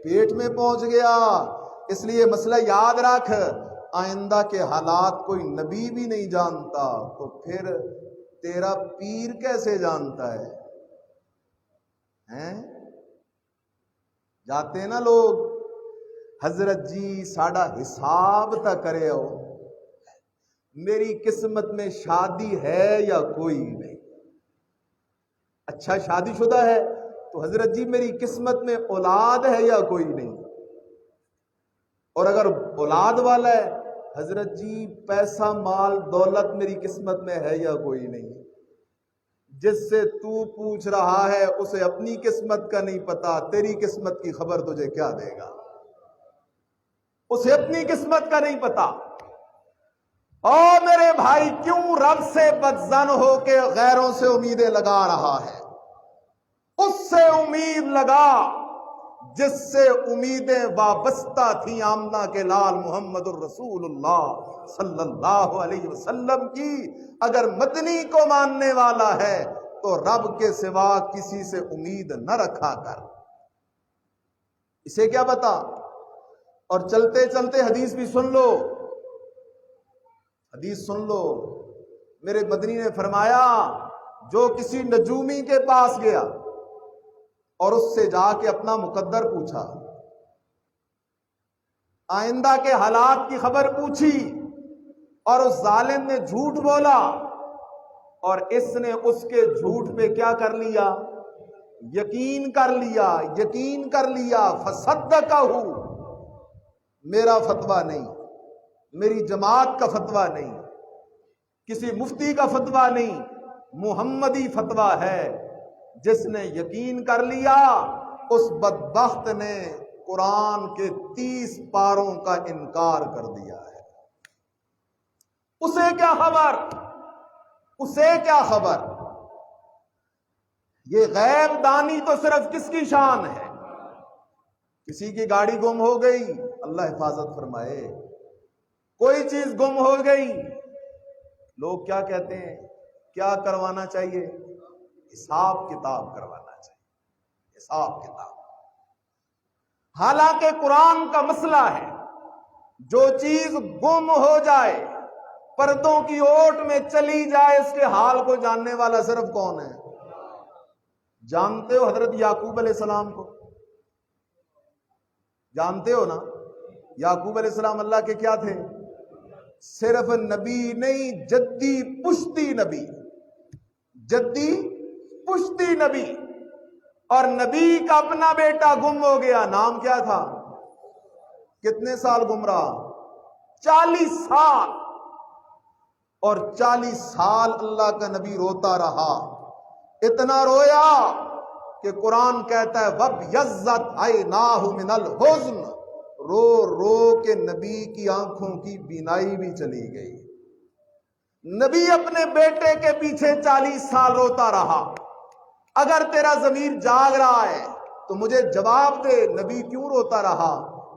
پیٹ میں پہنچ گیا۔ اس لیے مسئلہ یاد رکھ، آئندہ کے حالات کوئی نبی بھی نہیں جانتا تو پھر تیرا پیر کیسے جانتا ہے؟ ہیں جاتے نا لوگ، حضرت جی ساڑا حساب تا کرے ہو، میری قسمت میں شادی ہے یا کوئی نہیں؟ اچھا شادی شدہ ہے تو حضرت جی میری قسمت میں اولاد ہے یا کوئی نہیں؟ اور اگر اولاد والا ہے، حضرت جی پیسہ مال دولت میری قسمت میں ہے یا کوئی نہیں؟ جس سے تو پوچھ رہا ہے اسے اپنی قسمت کا نہیں پتا، تیری قسمت کی خبر تجھے کیا دے گا؟ اسے اپنی قسمت کا نہیں پتا۔ اور میرے بھائی کیوں رب سے بدظن ہو کے غیروں سے امیدیں لگا رہا ہے؟ اس سے امید لگا جس سے امیدیں وابستہ تھیں آمنہ کے لال محمد الرسول اللہ صلی اللہ علیہ وسلم کی۔ اگر مدنی کو ماننے والا ہے تو رب کے سوا کسی سے امید نہ رکھا کر۔ اسے کیا بتا؟ اور چلتے چلتے حدیث بھی سن لو، حدیث سن لو۔ میرے مدنی نے فرمایا جو کسی نجومی کے پاس گیا اور اس سے جا کے اپنا مقدر پوچھا، آئندہ کے حالات کی خبر پوچھی، اور اس ظالم نے جھوٹ بولا اور اس نے اس کے جھوٹ پہ کیا کر لیا؟ یقین کر لیا، یقین کر لیا۔ فصدقہ، میرا فتویٰ نہیں، میری جماعت کا فتویٰ نہیں، کسی مفتی کا فتویٰ نہیں، محمدی فتویٰ ہے۔ جس نے یقین کر لیا اس بدبخت نے قرآن کے 30 پاروں کا انکار کر دیا ہے۔ اسے کیا خبر؟ اسے کیا خبر؟ یہ غیب دانی تو صرف کس کی شان ہے؟ کسی کی گاڑی گم ہو گئی، اللہ حفاظت فرمائے، کوئی چیز گم ہو گئی، لوگ کیا کہتے ہیں؟ کیا کروانا چاہیے؟ حساب کتاب کروانا چاہیے، حساب کتاب۔ حالانکہ قرآن کا مسئلہ ہے، جو چیز گم ہو جائے، پردوں کی اوٹ میں چلی جائے، اس کے حال کو جاننے والا صرف کون ہے؟ جانتے ہو حضرت یعقوب علیہ السلام کو؟ جانتے ہو نا؟ یعقوب علیہ السلام اللہ کے کیا تھے؟ صرف نبی نہیں، جدی پشتی نبی، جدی پشتی نبی۔ اور نبی کا اپنا بیٹا گم ہو گیا، نام کیا تھا؟ کتنے سال گم رہا؟ 40 سال۔ اور 40 سال اللہ کا نبی روتا رہا، اتنا رویا کہ قرآن کہتا ہے وَبْيَضَّتْ عَيْنَاهُ مِنَ الْحُزْنِ، رو رو کے نبی کی آنکھوں کی بینائی بھی چلی گئی۔ نبی اپنے بیٹے کے پیچھے 40 سال روتا رہا۔ اگر تیرا ضمیر جاگ رہا ہے تو مجھے جواب دے، نبی کیوں روتا رہا؟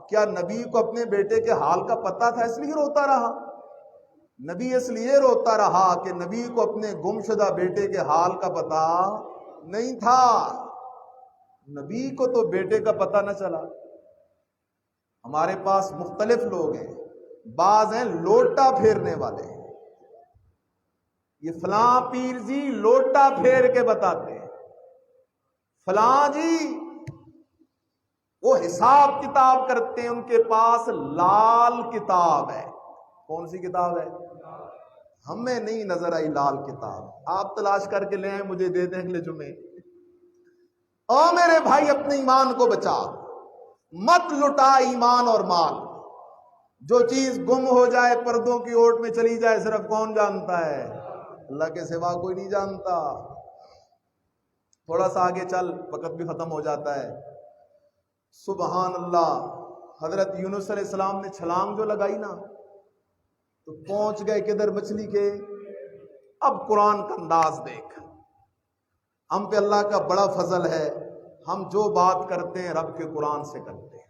کیا نبی کو اپنے بیٹے کے حال کا پتہ تھا اس لیے روتا رہا؟ نبی اس لیے روتا رہا کہ نبی کو اپنے گمشدہ بیٹے کے حال کا پتہ نہیں تھا۔ نبی کو تو بیٹے کا پتہ نہ چلا۔ ہمارے پاس مختلف لوگ ہیں، بعض ہیں لوٹا پھیرنے والے، یہ فلاں پیر جی لوٹا پھیر کے بتاتے ہیں، فلاں جی وہ حساب کتاب کرتے ہیں، ان کے پاس لال کتاب ہے۔ کون سی کتاب ہے؟ ہمیں نہیں نظر آئی لال کتاب، آپ تلاش کر کے لے آئیں، مجھے دے دیں اگلے جمعے۔ او میرے بھائی، اپنے ایمان کو بچا، مت لٹا ایمان اور مال۔ جو چیز گم ہو جائے، پردوں کی اوٹ میں چلی جائے، صرف کون جانتا ہے؟ اللہ کے سوا کوئی نہیں جانتا۔ تھوڑا سا آگے چل، وقت بھی ختم ہو جاتا ہے۔ سبحان اللہ، حضرت یونس علیہ السلام نے چھلانگ جو لگائی نا، تو پہنچ گئے کدھر؟ مچھلی کے۔ اب قرآن کا انداز دیکھ، ہم پہ اللہ کا بڑا فضل ہے، ہم جو بات کرتے ہیں رب کے قرآن سے کرتے ہیں،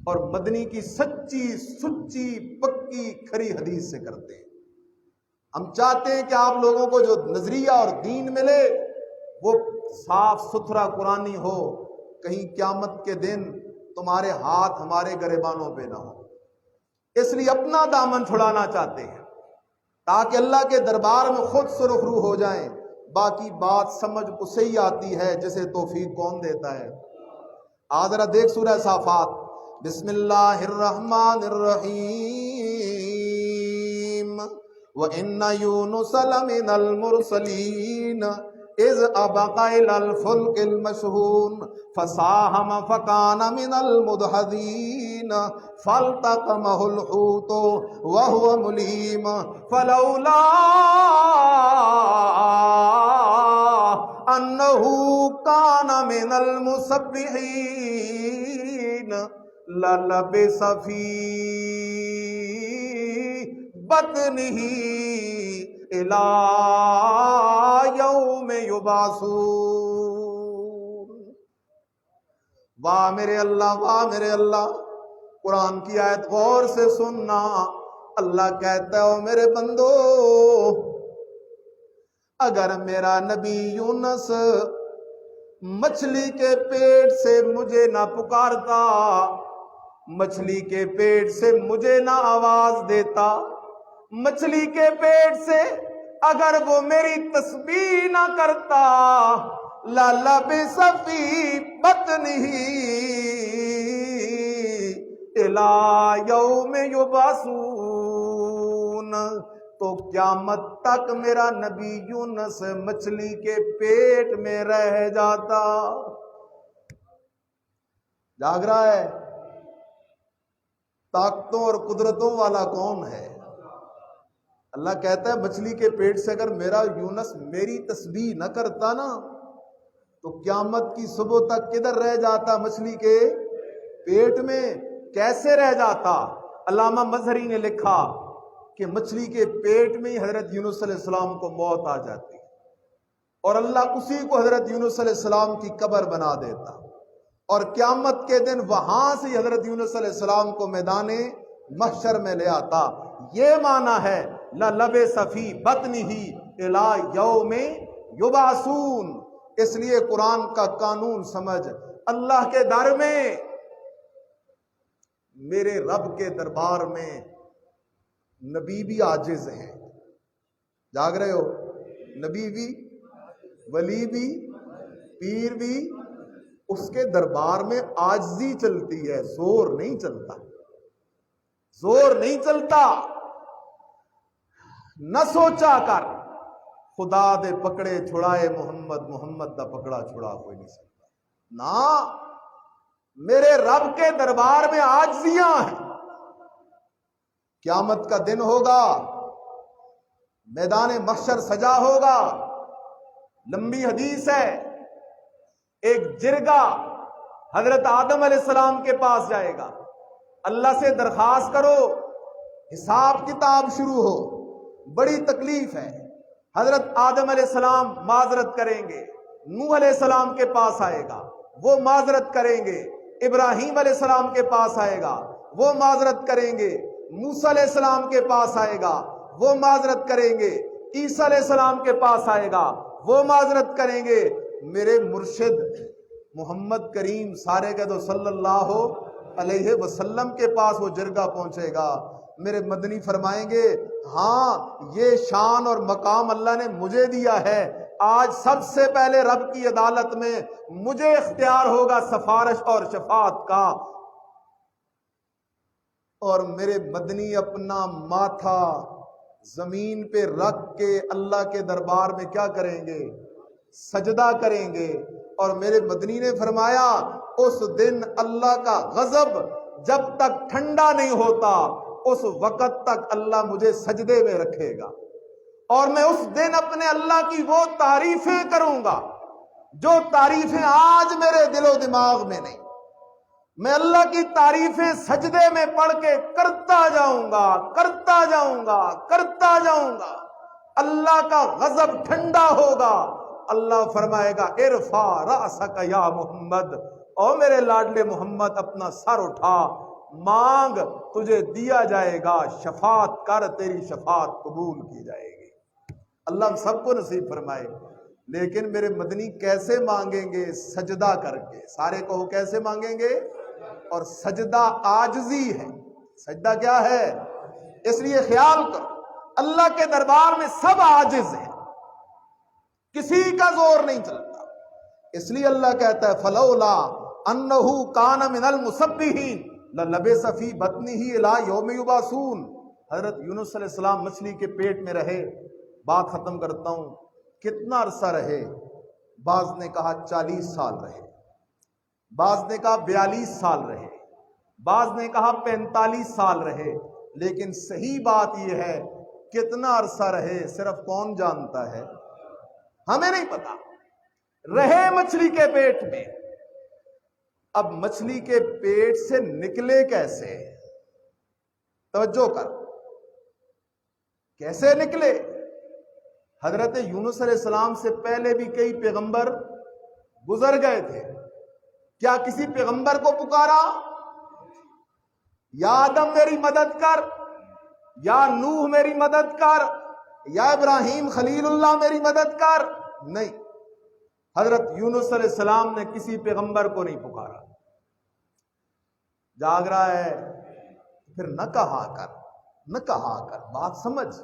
اور مدنی کی سچی سچی پکی کھری حدیث سے کرتے ہیں۔ ہم چاہتے ہیں کہ آپ لوگوں کو جو نظریہ اور دین ملے وہ صاف ستھرا قرآنی ہو، کہیں قیامت کے دن تمہارے ہاتھ ہمارے گریبانوں پہ نہ ہو۔ اس لیے اپنا دامن چھڑانا چاہتے ہیں تاکہ اللہ کے دربار میں خود سرخ رو ہو جائیں۔ باقی بات سمجھ کو صحیح آتی ہے، جسے توفیق کون دیتا ہے؟ ذرا دیکھ سورہ صافات، بسم اللہ الرحمن الرحیم، وَإِنَّ يُونُسَ لَمِنَ الْمُرْسَلِينَ اِذْ أَبَقَ إِلَى الْفُلْكِ الْمَشْحُونِ فَسَاهَمَ فَكَانَ مِنَ الْمُدْحَضِينَ فَالْتَقَمَهُ الْحُوتُ وَهُوَ مُلِيمٌ فَلَوْلَا أَنَّهُ كَانَ مِنَ الْمُسَبِّحِينَ لَلَبِثَ فِي بَطْنِهِ إِلَى يَوْمِ يُبْعَثُونَ۔ واہ میرے اللہ، واہ میرے اللہ، قرآن کی آیت غور سے سننا۔ اللہ کہتا ہے، او میرے بندو، اگر میرا نبی یونس مچھلی کے پیٹ سے مجھے نہ پکارتا، مچھلی کے پیٹ سے مجھے نہ آواز دیتا، مچھلی کے پیٹ سے اگر وہ میری تسبیح نہ کرتا، لَلَبِثَ فِي بَطْنِهِ إِلَى يَوْمِ يُبْعَثُونَ، تو قیامت تک میرا نبی یونس مچھلی کے پیٹ میں رہ جاتا۔ جاگ رہا ہے؟ طاقتوں اور قدرتوں والا کون ہے؟ اللہ کہتا ہے مچھلی کے پیٹ سے اگر میرا یونس میری تسبیح نہ کرتا نا، تو قیامت کی صبح تک کدھر رہ جاتا؟ مچھلی کے پیٹ میں۔ کیسے رہ جاتا؟ علامہ مظہری نے لکھا کہ مچھلی کے پیٹ میں ہی حضرت یونس علیہ السلام کو موت آ جاتی، اور اللہ اسی کو حضرت یونس علیہ السلام کی قبر بنا دیتا، اور قیامت کے دن وہاں سے حضرت یونس علیہ السلام کو میدان محشر میں لے آتا. یہ معنی ہے لَلَبِثَ فِی بَطْنِهِ إِلَىٰ یَوْمِ یُبْعَثُونَ. اس لیے قرآن کا قانون سمجھ، اللہ کے در میں، میرے رب کے دربار میں نبی بھی عاجز ہیں. جاگ رہے ہو؟ نبی بھی، ولی بھی، پیر بھی، اس کے دربار میں عاجزی چلتی ہے، زور نہیں چلتا، زور نہیں چلتا. نہ سوچا کر خدا دے پکڑے چھڑائے محمد، محمد دا پکڑا چھڑا کوئی نہیں سکتا. نہ، میرے رب کے دربار میں عاجزیاں ہیں. قیامت کا دن ہوگا، میدان محشر سجا ہوگا. لمبی حدیث ہے، ایک جرگہ حضرت آدم علیہ السلام کے پاس جائے گا، اللہ سے درخواست کرو حساب کتاب شروع ہو، بڑی تکلیف ہے. حضرت آدم علیہ السلام معذرت کریں گے، نوح علیہ السلام کے پاس آئے گا، وہ معذرت کریں گے. ابراہیم علیہ السلام کے پاس آئے گا، وہ معذرت کریں گے. موسیٰ علیہ السلام کے پاس آئے گا، وہ معذرت کریں گے. عیسیٰ علیہ السلام کے پاس آئے گا، وہ معذرت کریں گے. میرے مرشد محمد کریم سارے کے دو صلی اللہ علیہ وسلم کے پاس وہ جرگہ پہنچے گا. میرے مدنی فرمائیں گے ہاں یہ شان اور مقام اللہ نے مجھے دیا ہے، آج سب سے پہلے رب کی عدالت میں مجھے اختیار ہوگا سفارش اور شفاعت کا. اور میرے مدنی اپنا ماتھا زمین پہ رکھ کے اللہ کے دربار میں کیا کریں گے؟ سجدہ کریں گے. اور میرے مدنی نے فرمایا اس دن اللہ کا غضب جب تک ٹھنڈا نہیں ہوتا اس وقت تک اللہ مجھے سجدے میں رکھے گا. اور میں اس دن اپنے اللہ کی وہ تعریفیں کروں گا جو تعریفیں آج میرے دل و دماغ میں نہیں. میں اللہ کی تعریفیں سجدے میں پڑھ کے کرتا جاؤں گا، کرتا جاؤں گا، کرتا جاؤں گا. اللہ کا غضب ٹھنڈا ہوگا. اللہ فرمائے گا ارفع رأسک یا محمد، او میرے لاڈلے محمد اپنا سر اٹھا، مانگ تجھے دیا جائے گا، شفاعت کر تیری شفاعت قبول کی جائے گی. اللہ ہم سب کو نصیب فرمائے. لیکن میرے مدنی کیسے مانگیں گے؟ سجدہ کر کے. سارے کہو کیسے مانگیں گے؟ اور سجدہ عاجزی ہے. سجدہ کیا ہے؟ اس لیے خیال کرو اللہ کے دربار میں سب عاجز ہیں، کسی کا زور نہیں چلتا. اس لیے اللہ کہتا ہے فلولا انہ کان من المسبحین للبث فی بطنہ الی یوم یبعثون. حضرت یونس علیہ السلام مچھلی کے پیٹ میں رہے. بات ختم کرتا ہوں. کتنا عرصہ رہے؟ بعض نے کہا 40 سال رہے، بعض نے کہا 42 سال رہے، بعض نے کہا 45 سال رہے. لیکن صحیح بات یہ ہے کتنا عرصہ رہے صرف کون جانتا ہے؟ ہمیں نہیں پتا. رہے مچھلی کے پیٹ میں. اب مچھلی کے پیٹ سے نکلے کیسے؟ توجہ کر، کیسے نکلے؟ حضرت یونس علیہ السلام سے پہلے بھی کئی پیغمبر گزر گئے تھے. کیا کسی پیغمبر کو پکارا یا آدم میری مدد کر، یا نوح میری مدد کر، یا ابراہیم خلیل اللہ میری مدد کر؟ نہیں. حضرت یونس علیہ السلام نے کسی پیغمبر کو نہیں پکارا. جاگ رہا ہے پھر نہ کہا کر، نہ کہا کر. بات سمجھ.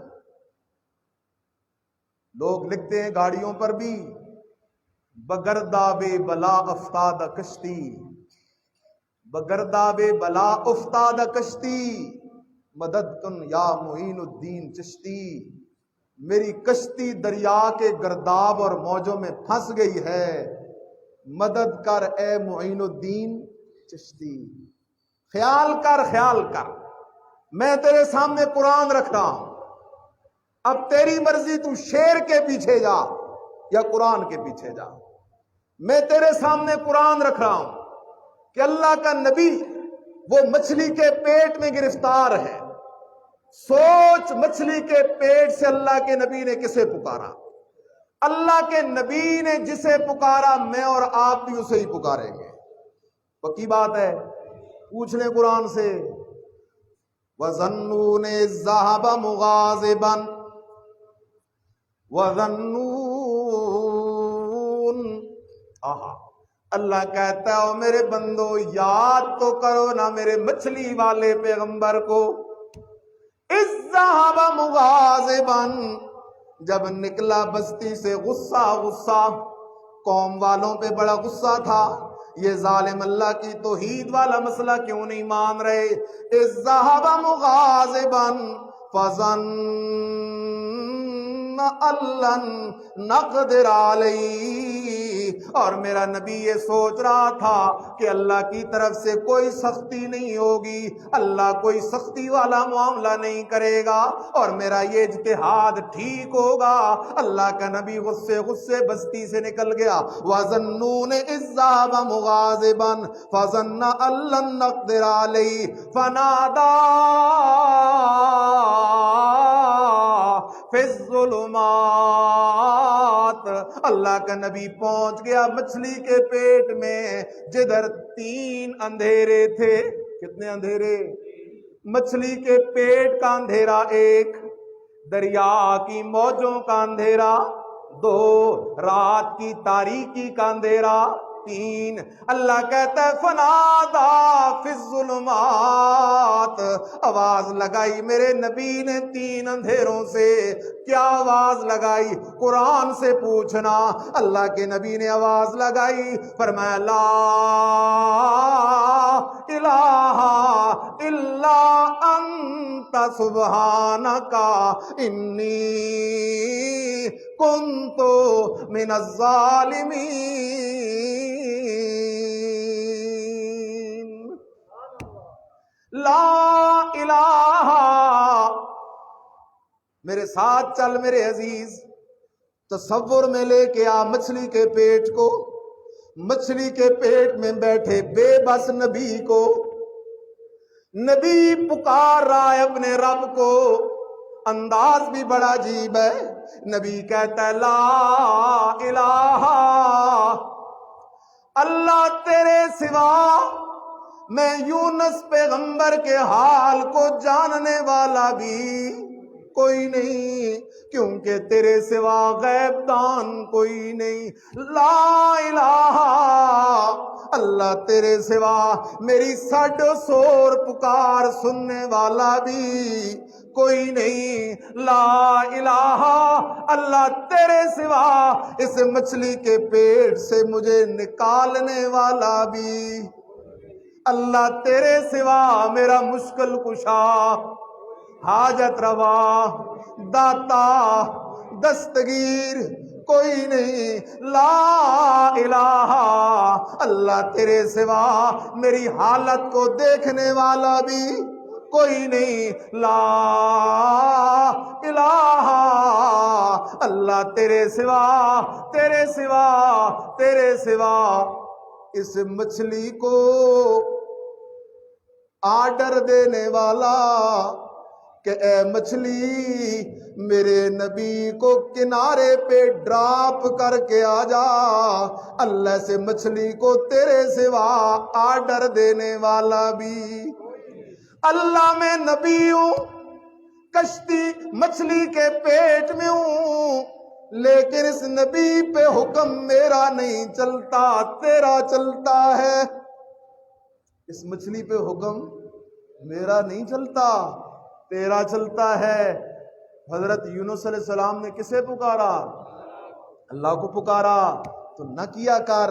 لوگ لکھتے ہیں گاڑیوں پر بھی بگرداب بلا افتاد کشتی، بگرداب بلا افتاد کشتی، مدد کن یا معین الدین چشتی. میری کشتی دریا کے گرداب اور موجوں میں پھنس گئی ہے، مدد کر اے معین الدین چشتی. خیال کر، خیال کر. میں تیرے سامنے قرآن رکھ رہا ہوں. اب تیری مرضی، تو شیر کے پیچھے جا یا قرآن کے پیچھے جا. میں تیرے سامنے قرآن رکھ رہا ہوں کہ اللہ کا نبی وہ مچھلی کے پیٹ میں گرفتار ہے. سوچ، مچھلی کے پیٹ سے اللہ کے نبی نے کسے پکارا؟ اللہ کے نبی نے جسے پکارا میں اور آپ بھی اسے ہی پکاریں گے. پکی بات ہے، پوچھ لیں قرآن سے۔ وَظَنُّونِ الذَّهَبَ مُغَاضِبًا وَظَنُّونَ، اللہ کہتا ہے میرے بندو یاد تو کرو نا میرے مچھلی والے پیغمبر کو، الذَّهَبَ مُغَاضِبًا، جب نکلا بستی سے غصہ، قوم والوں پہ بڑا غصہ تھا، یہ ظالم اللہ کی توحید والا مسئلہ کیوں نہیں مان رہے؟ الذَّهَبَ مُغَاضِبًا فَظَنَّ أَن لَّن نَّقْدِرَ عَلَيْهِ، اور میرا نبی یہ سوچ رہا تھا کہ اللہ کی طرف سے کوئی سختی نہیں ہوگی، اللہ کوئی سختی والا معاملہ نہیں کرے گا اور میرا یہ اجتہاد ٹھیک ہوگا۔ اللہ کا نبی غصے بستی سے نکل گیا۔ وَظَنُّونِ إِذ ذَّهَبَ مُغَاضِبًا فَظَنَّ أَن لَّن نَّقْدِرَ عَلَيْهِ فَنَادَىٰ فِي الظُّلُمَاتِ، اللہ کا نبی پہنچ گیا مچھلی کے پیٹ میں جدھر 3 اندھیرے تھے۔ کتنے اندھیرے؟ مچھلی کے پیٹ کا اندھیرا 1، دریا کی موجوں کا اندھیرا 2، رات کی تاریکی کا اندھیرا 3۔ اللہ کہتا ہے فنادا فی الظلمات، آواز لگائی میرے نبی نے 3 اندھیروں سے۔ کیا آواز لگائی؟ قرآن سے پوچھنا۔ اللہ کے نبی نے آواز لگائی، فرمایا لا الہ الا انت سبحانک انی کنت من الظالمین۔ لا الہ، میرے ساتھ چل میرے عزیز، تصور میں لے کے آ مچھلی کے پیٹ کو، مچھلی کے پیٹ میں بیٹھے بے بس نبی کو، نبی پکار رہا ہے اپنے رب کو، انداز بھی بڑا عجیب ہے۔ نبی کہتا ہے لا الہ، اللہ تیرے سوا میں یونس پیغمبر کے حال کو جاننے والا بھی کوئی نہیں، کیونکہ تیرے سوا غیب دان کوئی نہیں۔ لا الہ، اللہ تیرے سوا میری سڈ سور پکار سننے والا بھی کوئی نہیں۔ لا الہ، اللہ تیرے سوا اس مچھلی کے پیٹ سے مجھے نکالنے والا بھی، اللہ تیرے سوا میرا مشکل کشا، حاجت روا، داتا، دستگیر کوئی نہیں۔ لا الہ، اللہ تیرے سوا میری حالت کو دیکھنے والا بھی کوئی نہیں۔ لا الہ، اللہ تیرے سوا تیرے سوا تیرے سوا اس مچھلی کو آرڈر دینے والا کہ اے مچھلی میرے نبی کو کنارے پہ ڈراپ کر کے آ جا، اللہ سے مچھلی کو تیرے سوا آرڈر دینے والا بھی۔ اللہ میں نبی ہوں، کشتی مچھلی کے پیٹ میں ہوں، لیکن اس نبی پہ حکم میرا نہیں چلتا، تیرا چلتا ہے۔ اس مچھلی پہ حکم میرا نہیں چلتا، تیرا چلتا ہے۔ حضرت یونس علیہ السلام نے کسے پکارا؟ اللہ کو پکارا۔ تو نہ کیا کر،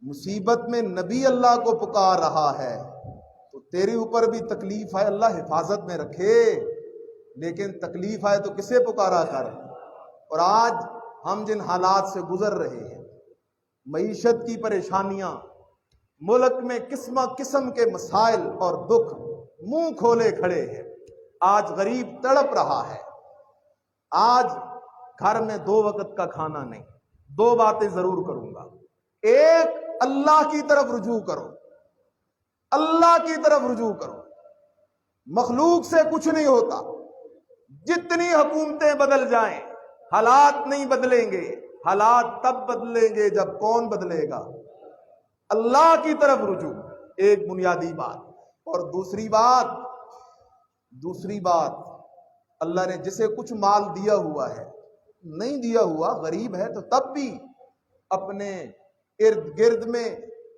مصیبت میں نبی اللہ کو پکار رہا ہے تو تیرے اوپر بھی تکلیف ہے، اللہ حفاظت میں رکھے، لیکن تکلیف آئے تو کسے پکارا کر۔ اور آج ہم جن حالات سے گزر رہے ہیں، معیشت کی پریشانیاں، ملک میں قسم قسم کے مسائل اور دکھ منہ کھولے کھڑے ہیں۔ آج غریب تڑپ رہا ہے، آج گھر میں 2 وقت کا کھانا نہیں۔ 2 باتیں ضرور کروں گا۔ ایک، اللہ کی طرف رجوع کرو، اللہ کی طرف رجوع کرو۔ مخلوق سے کچھ نہیں ہوتا، جتنی حکومتیں بدل جائیں حالات نہیں بدلیں گے۔ حالات تب بدلیں گے جب کون بدلے گا؟ اللہ کی طرف رجوع، ایک بنیادی بات۔ اور دوسری بات اللہ نے جسے کچھ مال دیا ہوا ہے، نہیں دیا ہوا غریب ہے تو تب بھی اپنے ارد گرد میں،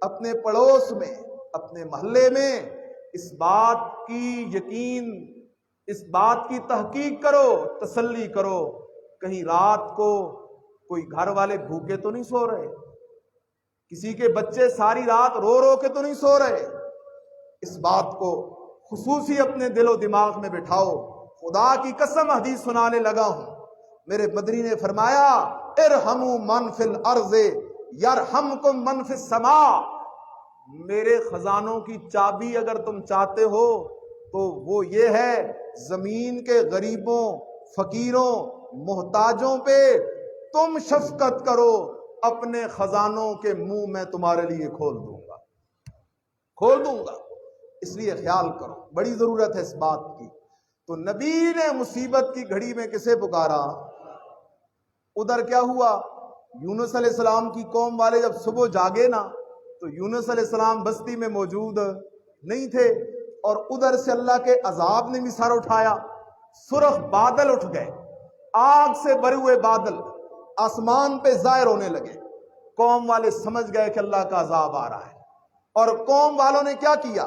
اپنے پڑوس میں، اپنے محلے میں اس بات کی تحقیق کرو، تسلی کرو، کہیں رات کو کوئی گھر والے بھوکے تو نہیں سو رہے، کسی کے بچے ساری رات رو رو کے تو نہیں سو رہے۔ اس بات کو خصوصی اپنے دل و دماغ میں بٹھاؤ۔ خدا کی قسم حدیث سنانے لگا ہوں، میرے مدری نے فرمایا ارحموا من فی الارض یرحمکم من فی السماء۔ میرے خزانوں کی چابی اگر تم چاہتے ہو تو وہ یہ ہے، زمین کے غریبوں، فقیروں، محتاجوں پہ تم شفقت کرو، اپنے خزانوں کے منہ میں تمہارے لیے کھول دوں گا۔ اس لیے خیال کرو، بڑی ضرورت ہے اس بات کی۔ تو نبی نے مصیبت کی گھڑی میں کسے پکارا؟ ادھر کیا ہوا؟ یونس علیہ السلام کی قوم والے جب صبح جاگے نا تو یونس علیہ السلام بستی میں موجود نہیں تھے، اور ادھر سے اللہ کے عذاب نے بھی سر اٹھایا، سرخ بادل اٹھ گئے، آگ سے بھرے ہوئے بادل آسمان پہ ظاہر ہونے لگے۔ قوم والے سمجھ گئے کہ اللہ کا عذاب آ رہا ہے، اور قوم والوں نے کیا کیا؟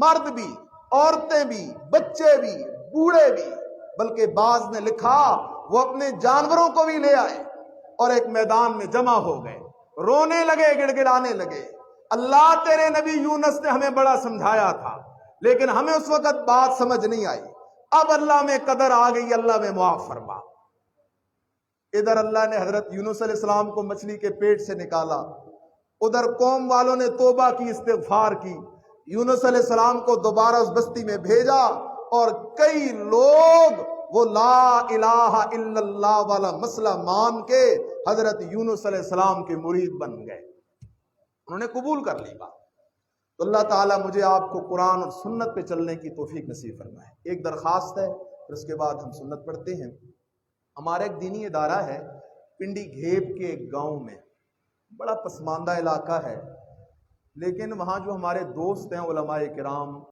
مرد بھی، عورتیں بھی، بچے بھی، بوڑھے بھی، بلکہ بعض نے لکھا وہ اپنے جانوروں کو بھی لے آئے اور ایک میدان میں جمع ہو گئے، رونے لگے، گڑ گڑانے لگے۔ اللہ تیرے نبی یونس نے ہمیں بڑا سمجھایا تھا، لیکن ہمیں اس وقت بات سمجھ نہیں آئی، اب اللہ میں قدر آ گئی، اللہ میں معاف فرما۔ ادھر اللہ نے حضرت یونس علیہ السلام کو مچھلی کے پیٹ سے نکالا، ادھر قوم والوں نے توبہ کی، استغفار کی، یونس علیہ السلام کو دوبارہ اس بستی میں بھیجا، اور کئی لوگ وہ لا الہ الا اللہ والا مسئلہ مان کے حضرت یونس علیہ السلام کے مرید بن گئے، انہوں نے قبول کر لی بات۔ تو اللہ تعالیٰ مجھے آپ کو قرآن اور سنت پہ چلنے کی توفیق نصیب فرمائے۔ ایک درخواست ہے، پھر اس کے بعد ہم سنت پڑھتے ہیں۔ ہمارا ایک دینی ادارہ ہے پنڈی گھیب کے ایک گاؤں میں، بڑا پسماندہ علاقہ ہے، لیکن وہاں جو ہمارے دوست ہیں علماء کرام